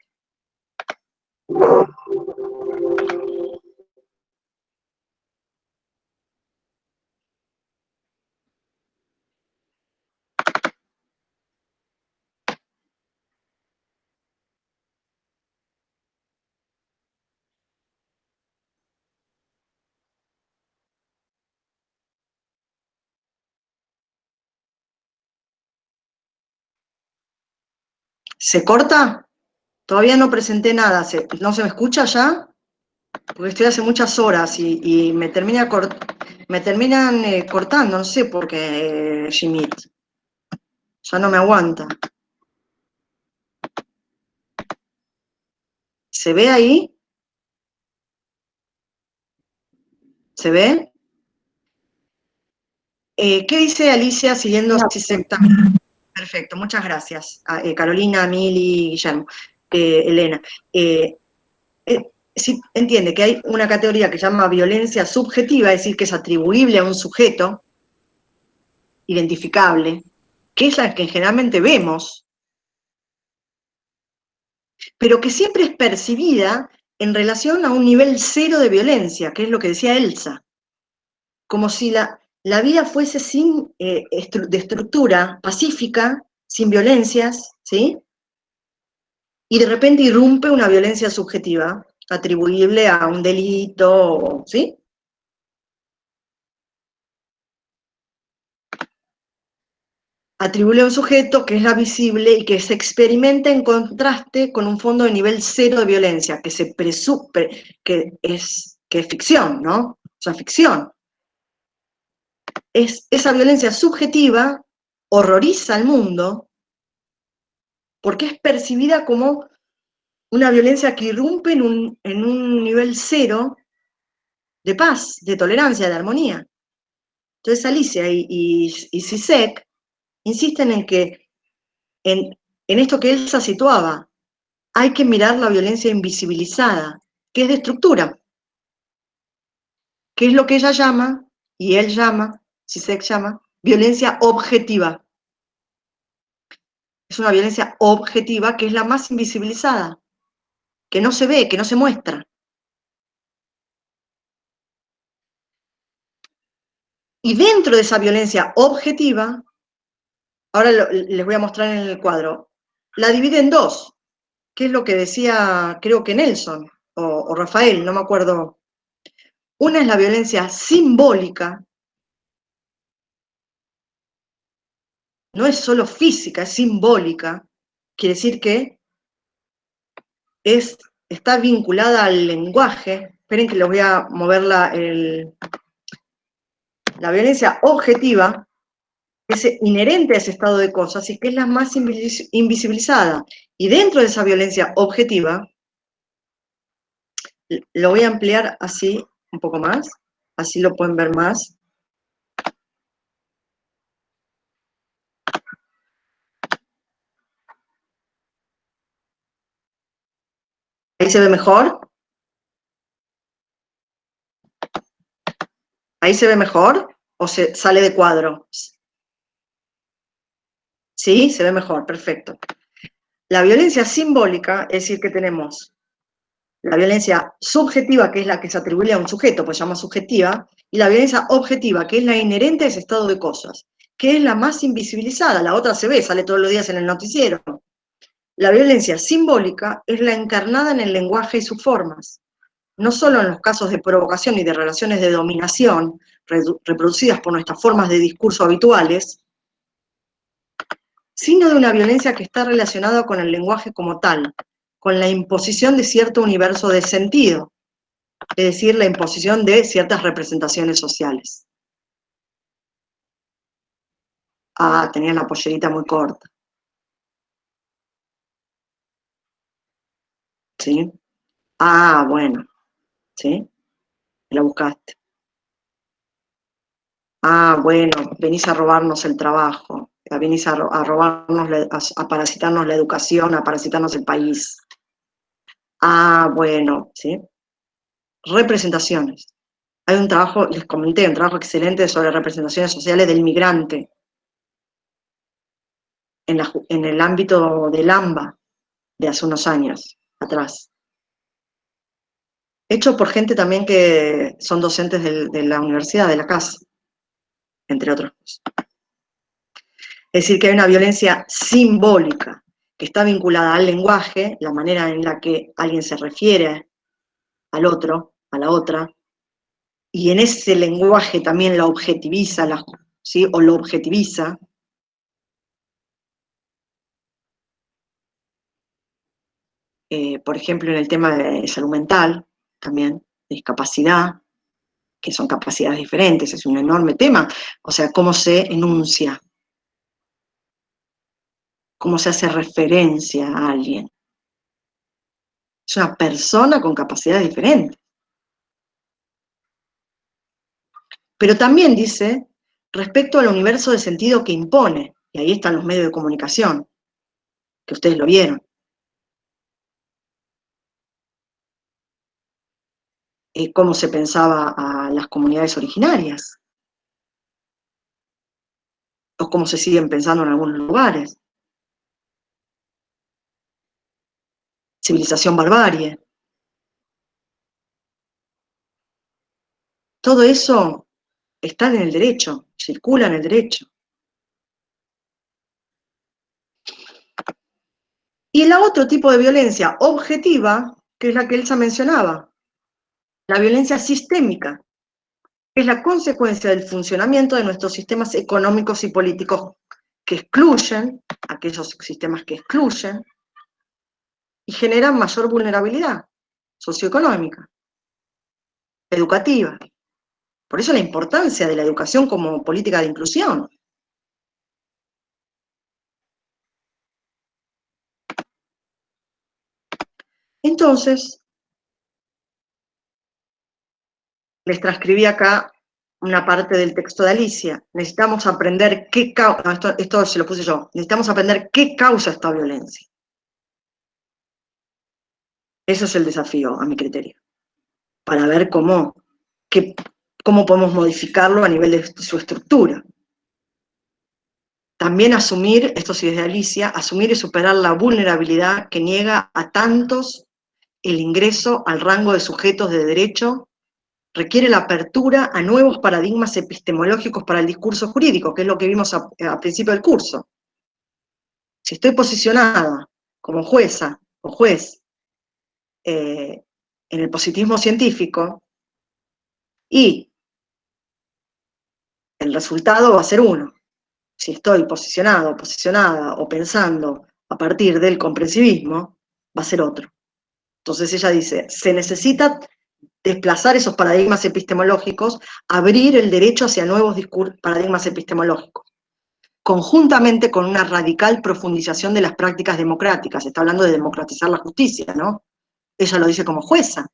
¿Se corta? Todavía no presenté nada. ¿No se me escucha ya? Porque estoy hace muchas horas y me terminan cortando, no sé por qué, Jimit. Ya no me aguanta. ¿Se ve ahí? ¿Se ve? ¿Qué dice Alicia siguiendo Zizek también? Perfecto, muchas gracias. Carolina, Mili, Guillermo, Elena. Sí, entiende que hay una categoría que se llama violencia subjetiva, es decir, que es atribuible a un sujeto identificable, que es la que generalmente vemos, pero que siempre es percibida en relación a un nivel cero de violencia, que es lo que decía Elsa, como si la vida fuese de estructura pacífica, sin violencias, ¿sí? Y de repente irrumpe una violencia subjetiva, atribuible a un delito, ¿sí? Atribuible a un sujeto que es la visible y que se experimenta en contraste con un fondo de nivel cero de violencia, que se presume que es ficción, ¿no? O sea, ficción. Esa violencia subjetiva horroriza al mundo porque es percibida como una violencia que irrumpe en un nivel cero de paz, de tolerancia, de armonía. Entonces Alicia y Zizek insisten en que, en esto que Elsa situaba, hay que mirar la violencia invisibilizada, que es de estructura, que es lo que ella llama, y él llama, Zizek llama, violencia objetiva. Es una violencia objetiva que es la más invisibilizada, que no se ve, que no se muestra. Y dentro de esa violencia objetiva, ahora les voy a mostrar en el cuadro, la divide en dos, que es lo que decía, creo que Nelson, o Rafael, no me acuerdo. Una es la violencia simbólica, no es solo física, es simbólica, quiere decir que está vinculada al lenguaje. Esperen que les voy a mover la violencia objetiva, que es inherente a ese estado de cosas y que es la más invisibilizada. Y dentro de esa violencia objetiva, lo voy a ampliar así un poco más, así lo pueden ver más. Ahí se ve mejor. ¿Ahí se ve mejor o se sale de cuadro? Sí, se ve mejor, perfecto. La violencia simbólica, es decir, que tenemos la violencia subjetiva, que es la que se atribuye a un sujeto, pues se llama subjetiva, y la violencia objetiva, que es la inherente a ese estado de cosas, que es la más invisibilizada, la otra se ve, sale todos los días en el noticiero. La violencia simbólica es la encarnada en el lenguaje y sus formas. no solo en los casos de provocación y de relaciones de dominación reproducidas por nuestras formas de discurso habituales, sino de una violencia que está relacionada con el lenguaje como tal, con la imposición de cierto universo de sentido, es decir, la imposición de ciertas representaciones sociales. Ah, tenía la pollerita muy corta. ¿Sí? Ah, bueno, ¿sí? La buscaste. Ah, bueno, venís a robarnos el trabajo, venís a robarnos, a parasitarnos la educación, a parasitarnos el país. Ah, bueno, ¿sí? Representaciones. Hay un trabajo, les comenté, un trabajo excelente sobre representaciones sociales del migrante en el ámbito del AMBA de hace unos años atrás. Hecho por gente también que son docentes de la universidad, de la casa, entre otros. Es decir, que hay una violencia simbólica que está vinculada al lenguaje, la manera en la que alguien se refiere al otro, a la otra, y en ese lenguaje también la objetiviza, ¿sí? O lo objetiviza. Por ejemplo, en el tema de salud mental, también, de discapacidad, que son capacidades diferentes, es un enorme tema. O sea, cómo se enuncia, cómo se hace referencia a alguien. Es una persona con capacidades diferentes. Pero también dice, respecto al universo de sentido que impone, y ahí están los medios de comunicación, que ustedes lo vieron. Cómo se pensaba a las comunidades originarias, o cómo se siguen pensando en algunos lugares. Civilización barbarie. Todo eso está en el derecho, circula en el derecho. Y el otro tipo de violencia objetiva, que es la que Elsa mencionaba, la violencia sistémica, que es la consecuencia del funcionamiento de nuestros sistemas económicos y políticos que excluyen, aquellos sistemas que excluyen, y generan mayor vulnerabilidad socioeconómica, educativa. Por eso la importancia de la educación como política de inclusión. Entonces, les transcribí acá una parte del texto de Alicia. Necesitamos aprender qué causa, esto se lo puse yo, necesitamos aprender qué causa esta violencia. Eso es el desafío, a mi criterio, para ver cómo podemos modificarlo a nivel de su estructura. También asumir, esto sí es de Alicia, asumir y superar la vulnerabilidad que niega a tantos el ingreso al rango de sujetos de derecho, requiere la apertura a nuevos paradigmas epistemológicos para el discurso jurídico, que es lo que vimos al principio del curso. Si estoy posicionada como jueza o juez en el positivismo científico, y el resultado va a ser uno. Si estoy posicionado, posicionada o pensando a partir del comprensivismo, va a ser otro. Entonces ella dice, se necesita desplazar esos paradigmas epistemológicos, abrir el derecho hacia nuevos paradigmas epistemológicos, conjuntamente con una radical profundización de las prácticas democráticas. Está hablando de democratizar la justicia, ¿no? Ella lo dice como jueza.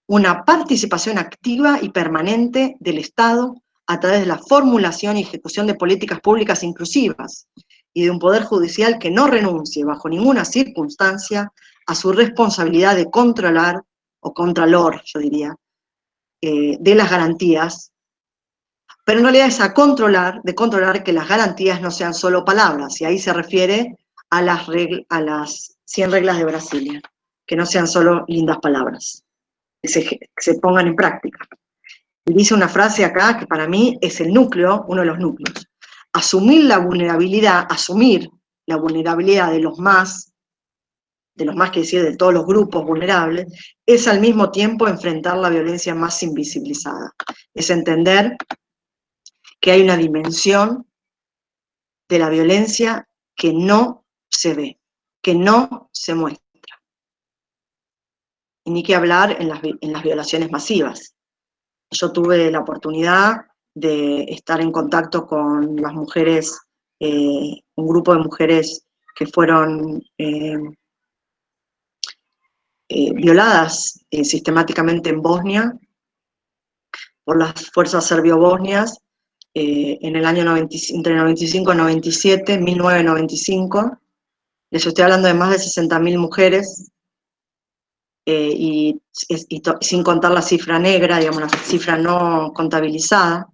Una participación activa y permanente del Estado a través de la formulación y ejecución de políticas públicas inclusivas y de un poder judicial que no renuncie bajo ninguna circunstancia a su responsabilidad de controlar, o contralor, yo diría, de las garantías, pero en realidad es de controlar que las garantías no sean solo palabras, y ahí se refiere a las 100 reglas de Brasilia, que no sean solo lindas palabras, que se pongan en práctica. Y dice una frase acá que para mí es el núcleo, uno de los núcleos. Asumir la vulnerabilidad de los más de los más que decir, de todos los grupos vulnerables, es al mismo tiempo enfrentar la violencia más invisibilizada. Es entender que hay una dimensión de la violencia que no se ve, que no se muestra. Y ni que hablar en las violaciones masivas. Yo tuve la oportunidad de estar en contacto con las mujeres, un grupo de mujeres que fueron violadas sistemáticamente en Bosnia por las fuerzas serbio-bosnias en el año entre el 95 y 97, 1995. Les estoy hablando de más de 60.000 mujeres, y sin contar la cifra negra, digamos, la cifra no contabilizada,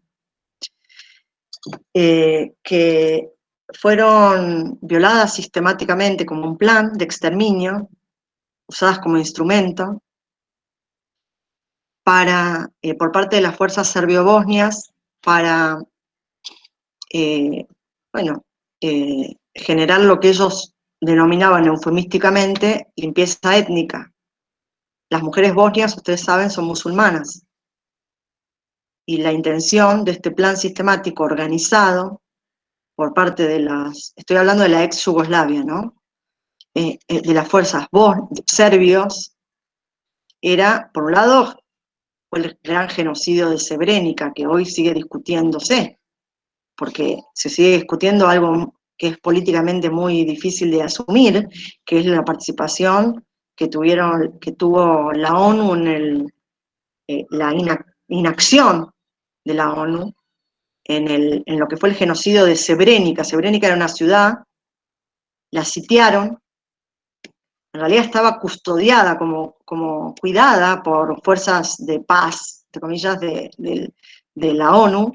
que fueron violadas sistemáticamente como un plan de exterminio, usadas como instrumento, por parte de las fuerzas serbio-bosnias para, bueno, generar lo que ellos denominaban eufemísticamente limpieza étnica. Las mujeres bosnias, ustedes saben, son musulmanas. Y la intención de este plan sistemático organizado por parte de estoy hablando de la ex Yugoslavia, ¿no? De las fuerzas serbios, era, por un lado, el gran genocidio de Srebrenica, que hoy sigue discutiéndose, porque se sigue discutiendo algo que es políticamente muy difícil de asumir, que es la participación que tuvo la ONU la inacción de la ONU en lo que fue el genocidio de Srebrenica. Srebrenica era una ciudad, la sitiaron, en realidad estaba custodiada, como cuidada por fuerzas de paz, entre comillas, de la ONU,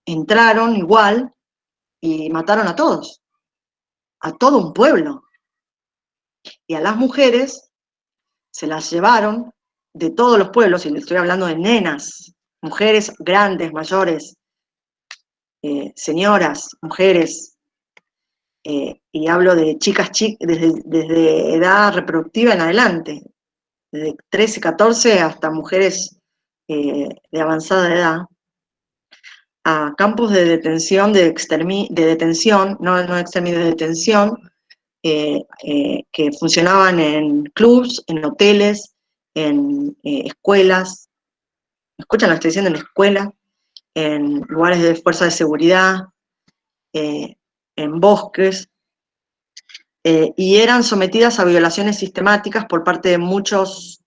entraron igual y mataron a todos, a todo un pueblo. Y a las mujeres se las llevaron de todos los pueblos, y le estoy hablando de nenas, mujeres grandes, mayores, señoras, mujeres, y hablo de chicas desde edad reproductiva en adelante, desde 13, 14 hasta mujeres de avanzada edad, a campos de detención, de detención, no de exterminio, de detención, que funcionaban en clubs, en hoteles, en escuelas. ¿Me escuchan lo que estoy diciendo? En escuelas, en lugares de fuerza de seguridad, en bosques, y eran sometidas a violaciones sistemáticas por parte de muchos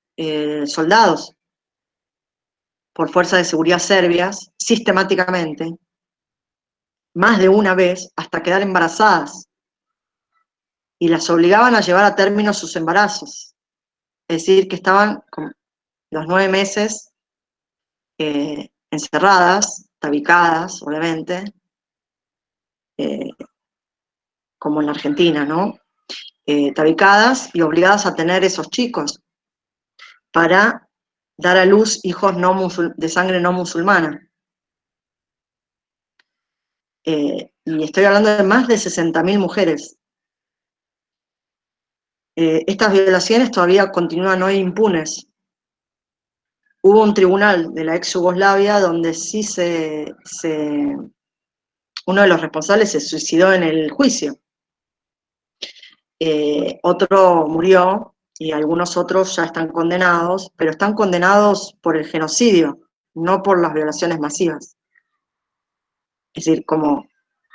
soldados, por fuerzas de seguridad serbias, sistemáticamente, más de una vez, hasta quedar embarazadas, y las obligaban a llevar a término sus embarazos. Es decir, que estaban los 9 meses encerradas, tabicadas, obviamente, como en la Argentina, ¿no? Tabicadas y obligadas a tener esos chicos para dar a luz hijos de sangre no musulmana. Y estoy hablando de más de 60.000 mujeres. Estas violaciones todavía continúan hoy impunes. Hubo un tribunal de la ex Yugoslavia donde sí uno de los responsables se suicidó en el juicio. Otro murió y algunos otros ya están condenados, pero están condenados por el genocidio, no por las violaciones masivas. Es decir, como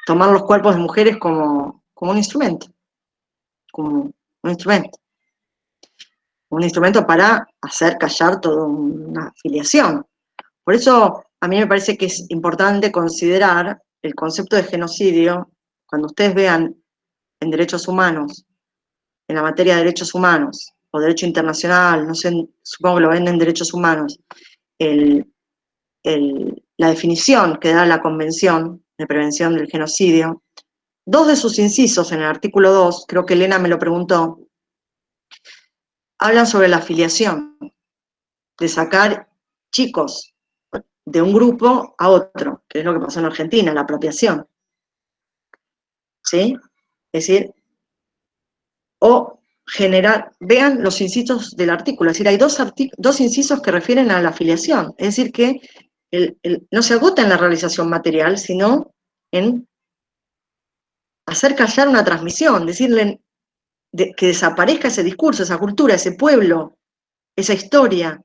tomar los cuerpos de mujeres como un instrumento, como un instrumento. Un instrumento para hacer callar toda una afiliación. Por eso a mí me parece que es importante considerar el concepto de genocidio cuando ustedes vean en derechos humanos, en la materia de derechos humanos, o derecho internacional, no sé, supongo que lo ven en derechos humanos, la definición que da la Convención de Prevención del Genocidio, dos de sus incisos en el artículo 2, creo que Elena me lo preguntó, hablan sobre la afiliación, de sacar chicos de un grupo a otro, que es lo que pasó en Argentina, la apropiación. ¿Sí? Es decir, o generar, vean los incisos del artículo, es decir, hay dos incisos que refieren a la afiliación, es decir, que no se agota en la realización material, sino en hacer callar una transmisión, decirle que desaparezca ese discurso, esa cultura, ese pueblo, esa historia,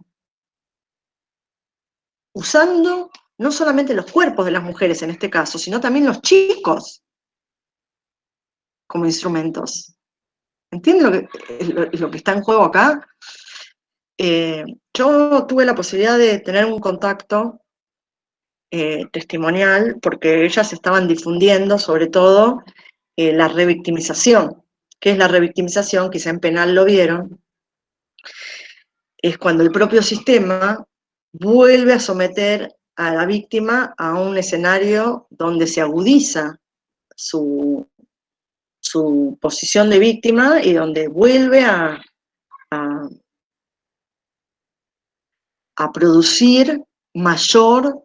usando no solamente los cuerpos de las mujeres en este caso, sino también los chicos como instrumentos. ¿Entienden lo que está en juego acá? Yo tuve la posibilidad de tener un contacto testimonial porque ellas estaban difundiendo sobre todo la revictimización. ¿Qué es la revictimización? Quizá en penal lo vieron. Es cuando el propio sistema vuelve a someter a la víctima a un escenario donde se agudiza su posición de víctima y donde vuelve a producir mayor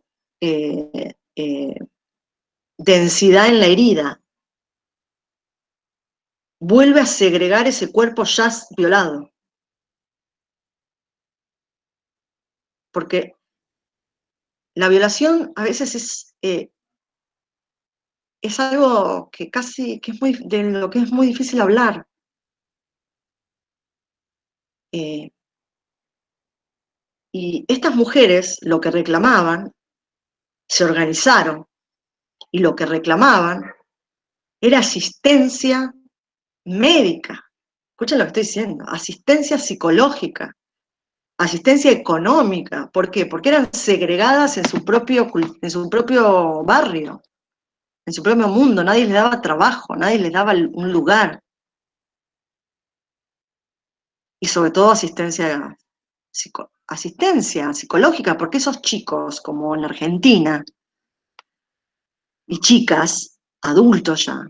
densidad en la herida. Vuelve a segregar ese cuerpo ya violado. Porque la violación a veces es algo que de lo que es muy difícil hablar. Y estas mujeres lo que reclamaban, se organizaron, y lo que reclamaban era asistencia médica. Escuchen lo que estoy diciendo, asistencia psicológica, asistencia económica. ¿Por qué? Porque eran segregadas en su propio barrio, en su propio mundo. Nadie les daba trabajo, nadie les daba un lugar. Y sobre todo asistencia psicológica, porque esos chicos, como en Argentina, y chicas, adultos ya,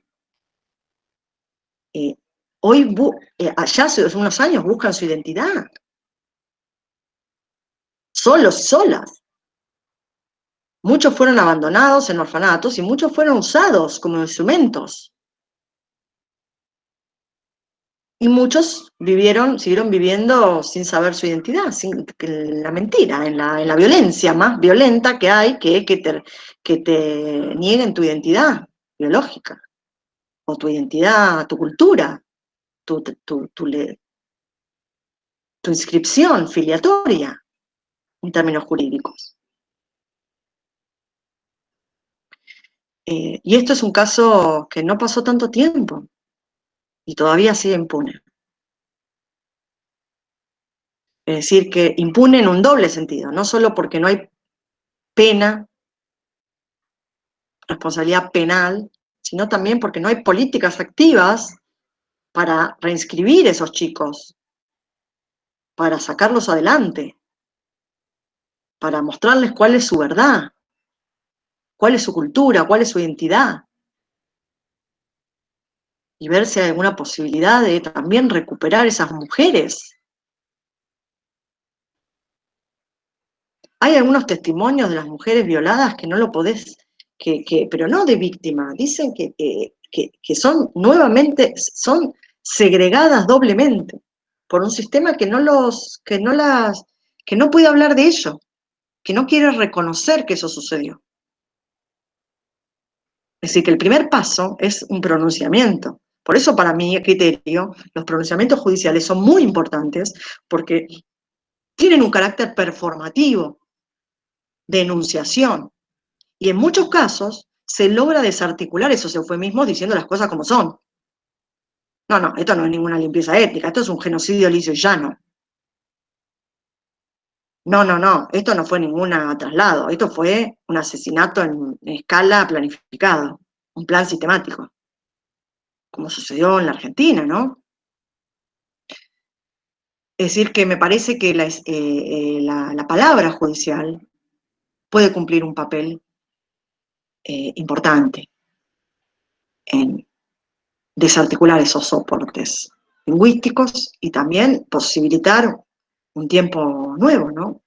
hoy, allá hace unos años, buscan su identidad, solos y solas. Muchos fueron abandonados en orfanatos y muchos fueron usados como instrumentos. Y muchos siguieron viviendo sin saber su identidad, sin la mentira, en la violencia más violenta que hay, que es que te nieguen tu identidad biológica, o tu identidad, tu cultura, tu inscripción filiatoria, en términos jurídicos. Y esto es un caso que no pasó tanto tiempo y todavía sigue impune. Es decir, que impune en un doble sentido, no solo porque no hay pena, responsabilidad penal, sino también porque no hay políticas activas para reinscribir a esos chicos, para sacarlos adelante, para mostrarles cuál es su verdad, cuál es su cultura, cuál es su identidad, y ver si hay alguna posibilidad de también recuperar esas mujeres. Hay algunos testimonios de las mujeres violadas que no lo podés, pero no de víctima, dicen que son nuevamente, son segregadas doblemente por un sistema que no puede hablar de ello, que no quiere reconocer que eso sucedió. Es decir, que el primer paso es un pronunciamiento. Por eso, para mi criterio, los pronunciamientos judiciales son muy importantes porque tienen un carácter performativo, de enunciación. Y en muchos casos se logra desarticular esos eufemismos diciendo las cosas como son. No, no, esto no es ninguna limpieza étnica, esto es un genocidio liso y llano. No, no, no, esto no fue ningún traslado, esto fue un asesinato en escala planificado, un plan sistemático, como sucedió en la Argentina, ¿no? Es decir, que me parece que la palabra judicial puede cumplir un papel importante en desarticular esos soportes lingüísticos y también posibilitar un tiempo nuevo, ¿no?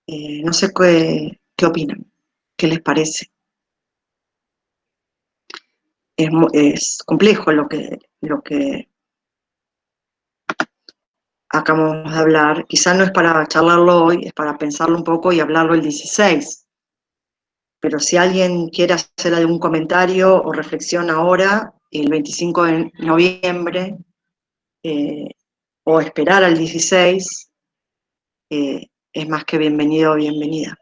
No sé qué opinan, qué les parece. Es complejo lo que acabamos de hablar, quizá no es para charlarlo hoy, es para pensarlo un poco y hablarlo el 16. Pero si alguien quiere hacer algún comentario o reflexión ahora, el 25 de noviembre, eh, o esperar al 16, es más que bienvenido o bienvenida.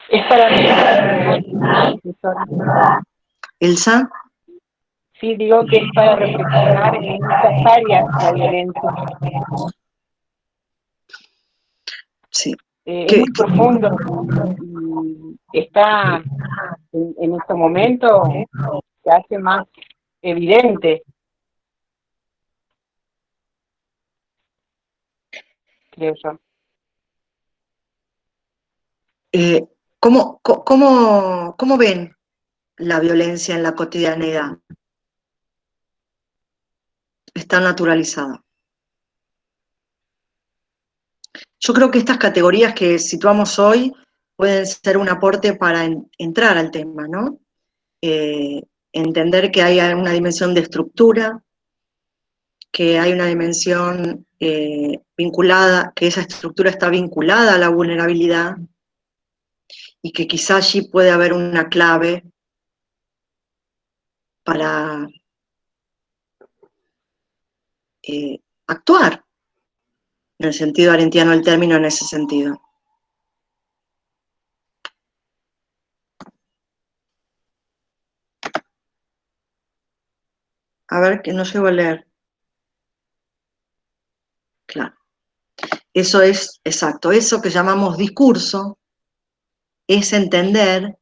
Es para reflexionar, profesora. Elsa, Sí, digo que es para reflexionar en muchas áreas la violencia. sí. Es muy profundo y está en este momento, se hace más evidente, creo yo. ¿Cómo ven la violencia en la cotidianidad? Está naturalizada. Yo creo que estas categorías que situamos hoy pueden ser un aporte para entrar al tema, ¿no? Entender que hay una dimensión de estructura, que hay una dimensión vinculada, que esa estructura está vinculada a la vulnerabilidad y que quizá allí puede haber una clave para actuar, en el sentido arentiano del término, en ese sentido. A ver, que no llego a leer. Claro. Eso es exacto. Eso que llamamos discurso es entender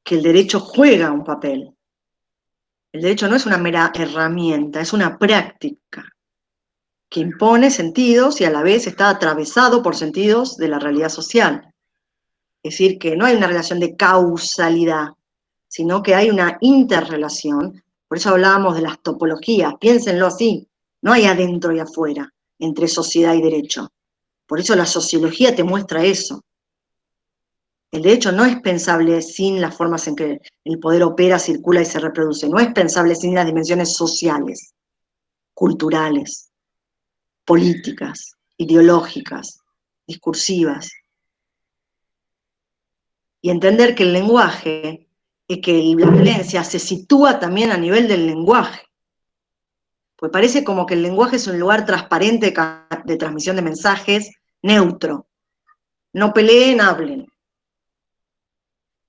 que el derecho juega un papel. El derecho no es una mera herramienta, es una práctica que impone sentidos y a la vez está atravesado por sentidos de la realidad social. Es decir, que no hay una relación de causalidad, sino que hay una interrelación. Por eso hablábamos de las topologías, piénsenlo así, no hay adentro y afuera, entre sociedad y derecho. Por eso la sociología te muestra eso. El derecho no es pensable sin las formas en que el poder opera, circula y se reproduce. No es pensable sin las dimensiones sociales, culturales, políticas, ideológicas, discursivas. Y entender que el lenguaje, y que la violencia se sitúa también a nivel del lenguaje. Pues parece como que el lenguaje es un lugar transparente de transmisión de mensajes, neutro. No peleen, hablen.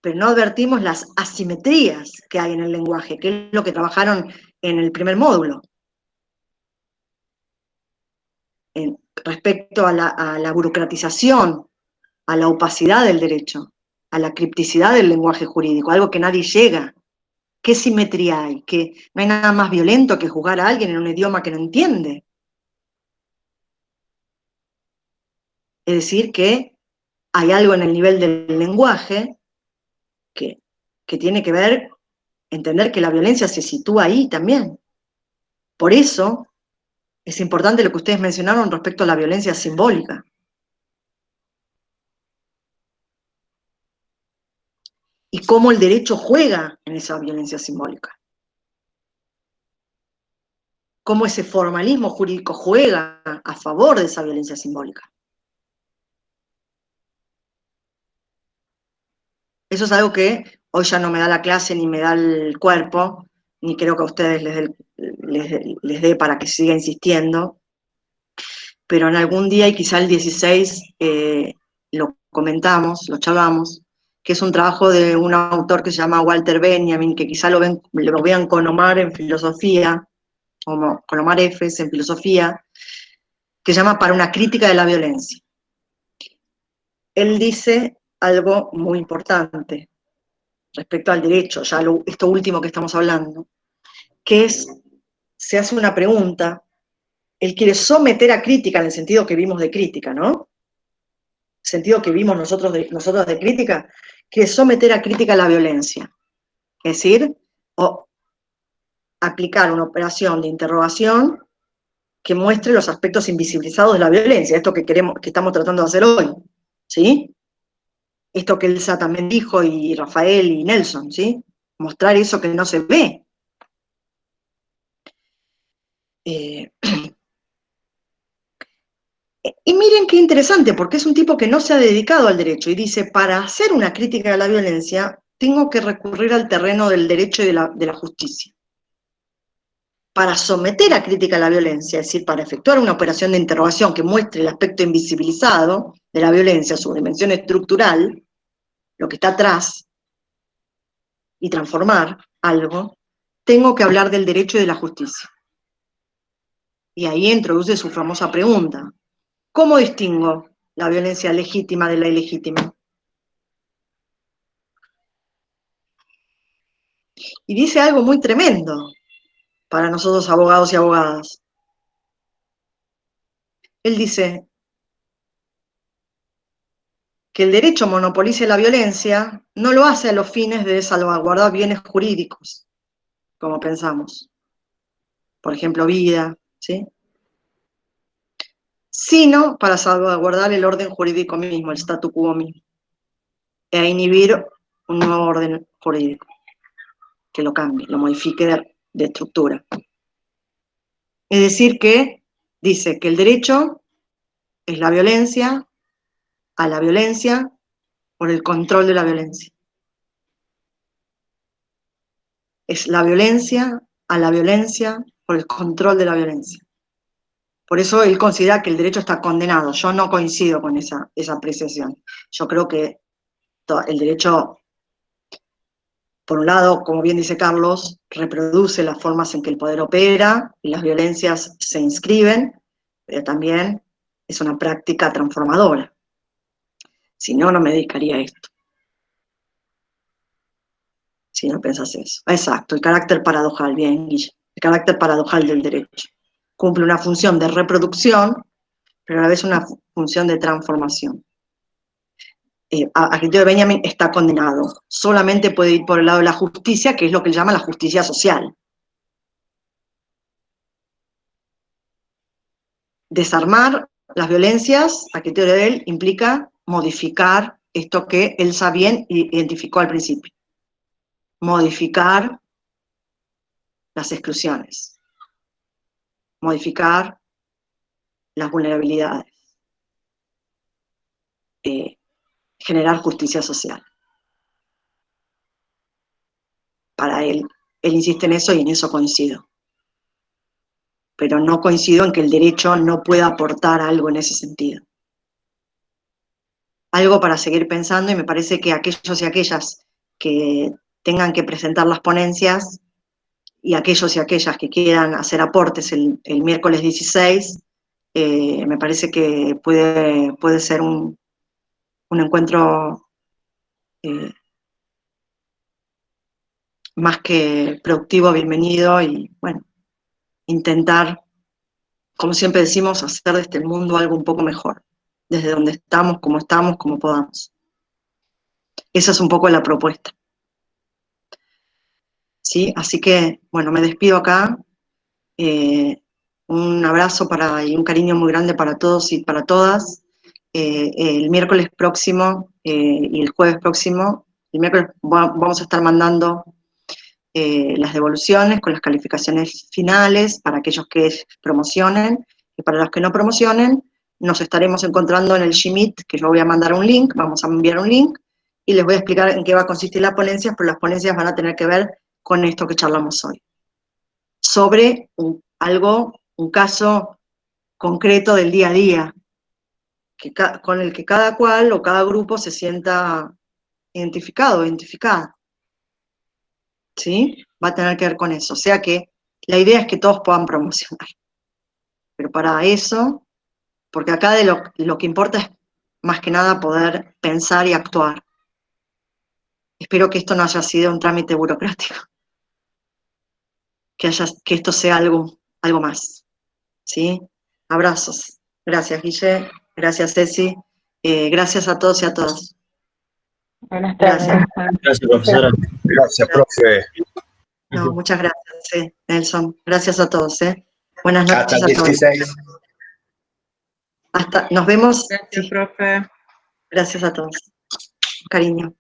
Pero no advertimos las asimetrías que hay en el lenguaje, que es lo que trabajaron en el primer módulo. Respecto a la burocratización, a la opacidad del derecho, a la cripticidad del lenguaje jurídico, algo que nadie llega. ¿Qué simetría hay? Que no hay nada más violento que juzgar a alguien en un idioma que no entiende. Es decir, que hay algo en el nivel del lenguaje que, que tiene que ver, entender que la violencia se sitúa ahí también. Por eso es importante lo que ustedes mencionaron respecto a la violencia simbólica. Y cómo el derecho juega en esa violencia simbólica. Cómo ese formalismo jurídico juega a favor de esa violencia simbólica. Eso es algo que hoy ya no me da la clase ni me da el cuerpo, ni creo que a ustedes les dé para que siga insistiendo, pero en algún día, y quizá el 16, lo comentamos, lo charlamos, que es un trabajo de un autor que se llama Walter Benjamin, que quizá lo vean con Omar en filosofía, como con Omar Efes en filosofía, que se llama Para una crítica de la violencia. Él dice algo muy importante respecto al derecho, ya esto último que estamos hablando, que es, se hace una pregunta, él quiere someter a crítica en el sentido que vimos de crítica, ¿no? El sentido que vimos nosotros de crítica, quiere someter a crítica la violencia. Es decir, aplicar una operación de interrogación que muestre los aspectos invisibilizados de la violencia, esto que estamos tratando de hacer hoy, ¿sí? Esto que Elsa también dijo, y Rafael y Nelson, ¿sí? mostrar eso que no se ve. Y miren qué interesante, porque es un tipo que no se ha dedicado al derecho y dice, para hacer una crítica a la violencia, tengo que recurrir al terreno del derecho y de la justicia. Para someter a crítica a la violencia, es decir, para efectuar una operación de interrogación que muestre el aspecto invisibilizado de la violencia, su dimensión estructural, lo que está atrás, y transformar algo, tengo que hablar del derecho y de la justicia. Y ahí introduce su famosa pregunta: ¿cómo distingo la violencia legítima de la ilegítima? Y dice algo muy tremendo para nosotros abogados y abogadas. Él dice que el derecho monopolice la violencia no lo hace a los fines de salvaguardar bienes jurídicos, como pensamos, por ejemplo, vida, ¿sí? Sino para salvaguardar el orden jurídico mismo, el statu quo mismo, e inhibir un nuevo orden jurídico, que lo cambie, lo modifique de estructura. Es decir que dice que el derecho es la violencia a la violencia por el control de la violencia. Es la violencia a la violencia por el control de la violencia. Por eso él considera que el derecho está condenado. Yo no coincido con esa apreciación. Yo creo que el derecho, por un lado, como bien dice Carlos, reproduce las formas en que el poder opera y las violencias se inscriben, pero también es una práctica transformadora. Si no, no me dedicaría a esto. Si no pensás eso. Exacto, el carácter paradojal, bien, Guille. El carácter paradojal del derecho. Cumple una función de reproducción, pero a la vez una función de transformación. A criterio de Benjamin está condenado. Solamente puede ir por el lado de la justicia, que es lo que él llama la justicia social. Desarmar las violencias, a criterio de él, implica modificar esto que Elsa bien identificó al principio. Modificar las exclusiones. Modificar las vulnerabilidades. Generar justicia social. Para él insiste en eso y en eso coincido. Pero no coincido en que el derecho no pueda aportar algo en ese sentido. Algo para seguir pensando, y me parece que aquellos y aquellas que tengan que presentar las ponencias y aquellos y aquellas que quieran hacer aportes el miércoles 16, me parece que puede ser un encuentro más que productivo, bienvenido, y bueno, intentar, como siempre decimos, hacer de este mundo algo un poco mejor, desde donde estamos, como podamos. Esa es un poco la propuesta. ¿Sí? Así que, bueno, me despido acá. Un abrazo y un cariño muy grande para todos y para todas. El miércoles próximo y el jueves próximo, el miércoles vamos a estar mandando las devoluciones con las calificaciones finales para aquellos que promocionen, y para los que no promocionen, nos estaremos encontrando en el Gmeet, que yo voy a mandar un link, vamos a enviar un link, y les voy a explicar en qué va a consistir las ponencias, pero las ponencias van a tener que ver con esto que charlamos hoy, sobre un caso concreto del día a día, con el que cada cual o cada grupo se sienta identificado o identificada. ¿Sí? Va a tener que ver con eso. O sea que la idea es que todos puedan promocionar. Pero para eso, porque acá de lo que importa es más que nada poder pensar y actuar. Espero que esto no haya sido un trámite burocrático. Que esto sea algo más. ¿Sí? Abrazos. Gracias, Guille. Gracias, Ceci. Gracias a todos y a todas. Buenas tardes. Gracias, profesora. Gracias, profe. No, muchas gracias, Nelson. Gracias a todos. Buenas noches Hasta a todos. 16. Nos vemos. Gracias, Sí. profe. Gracias a todos. Cariño.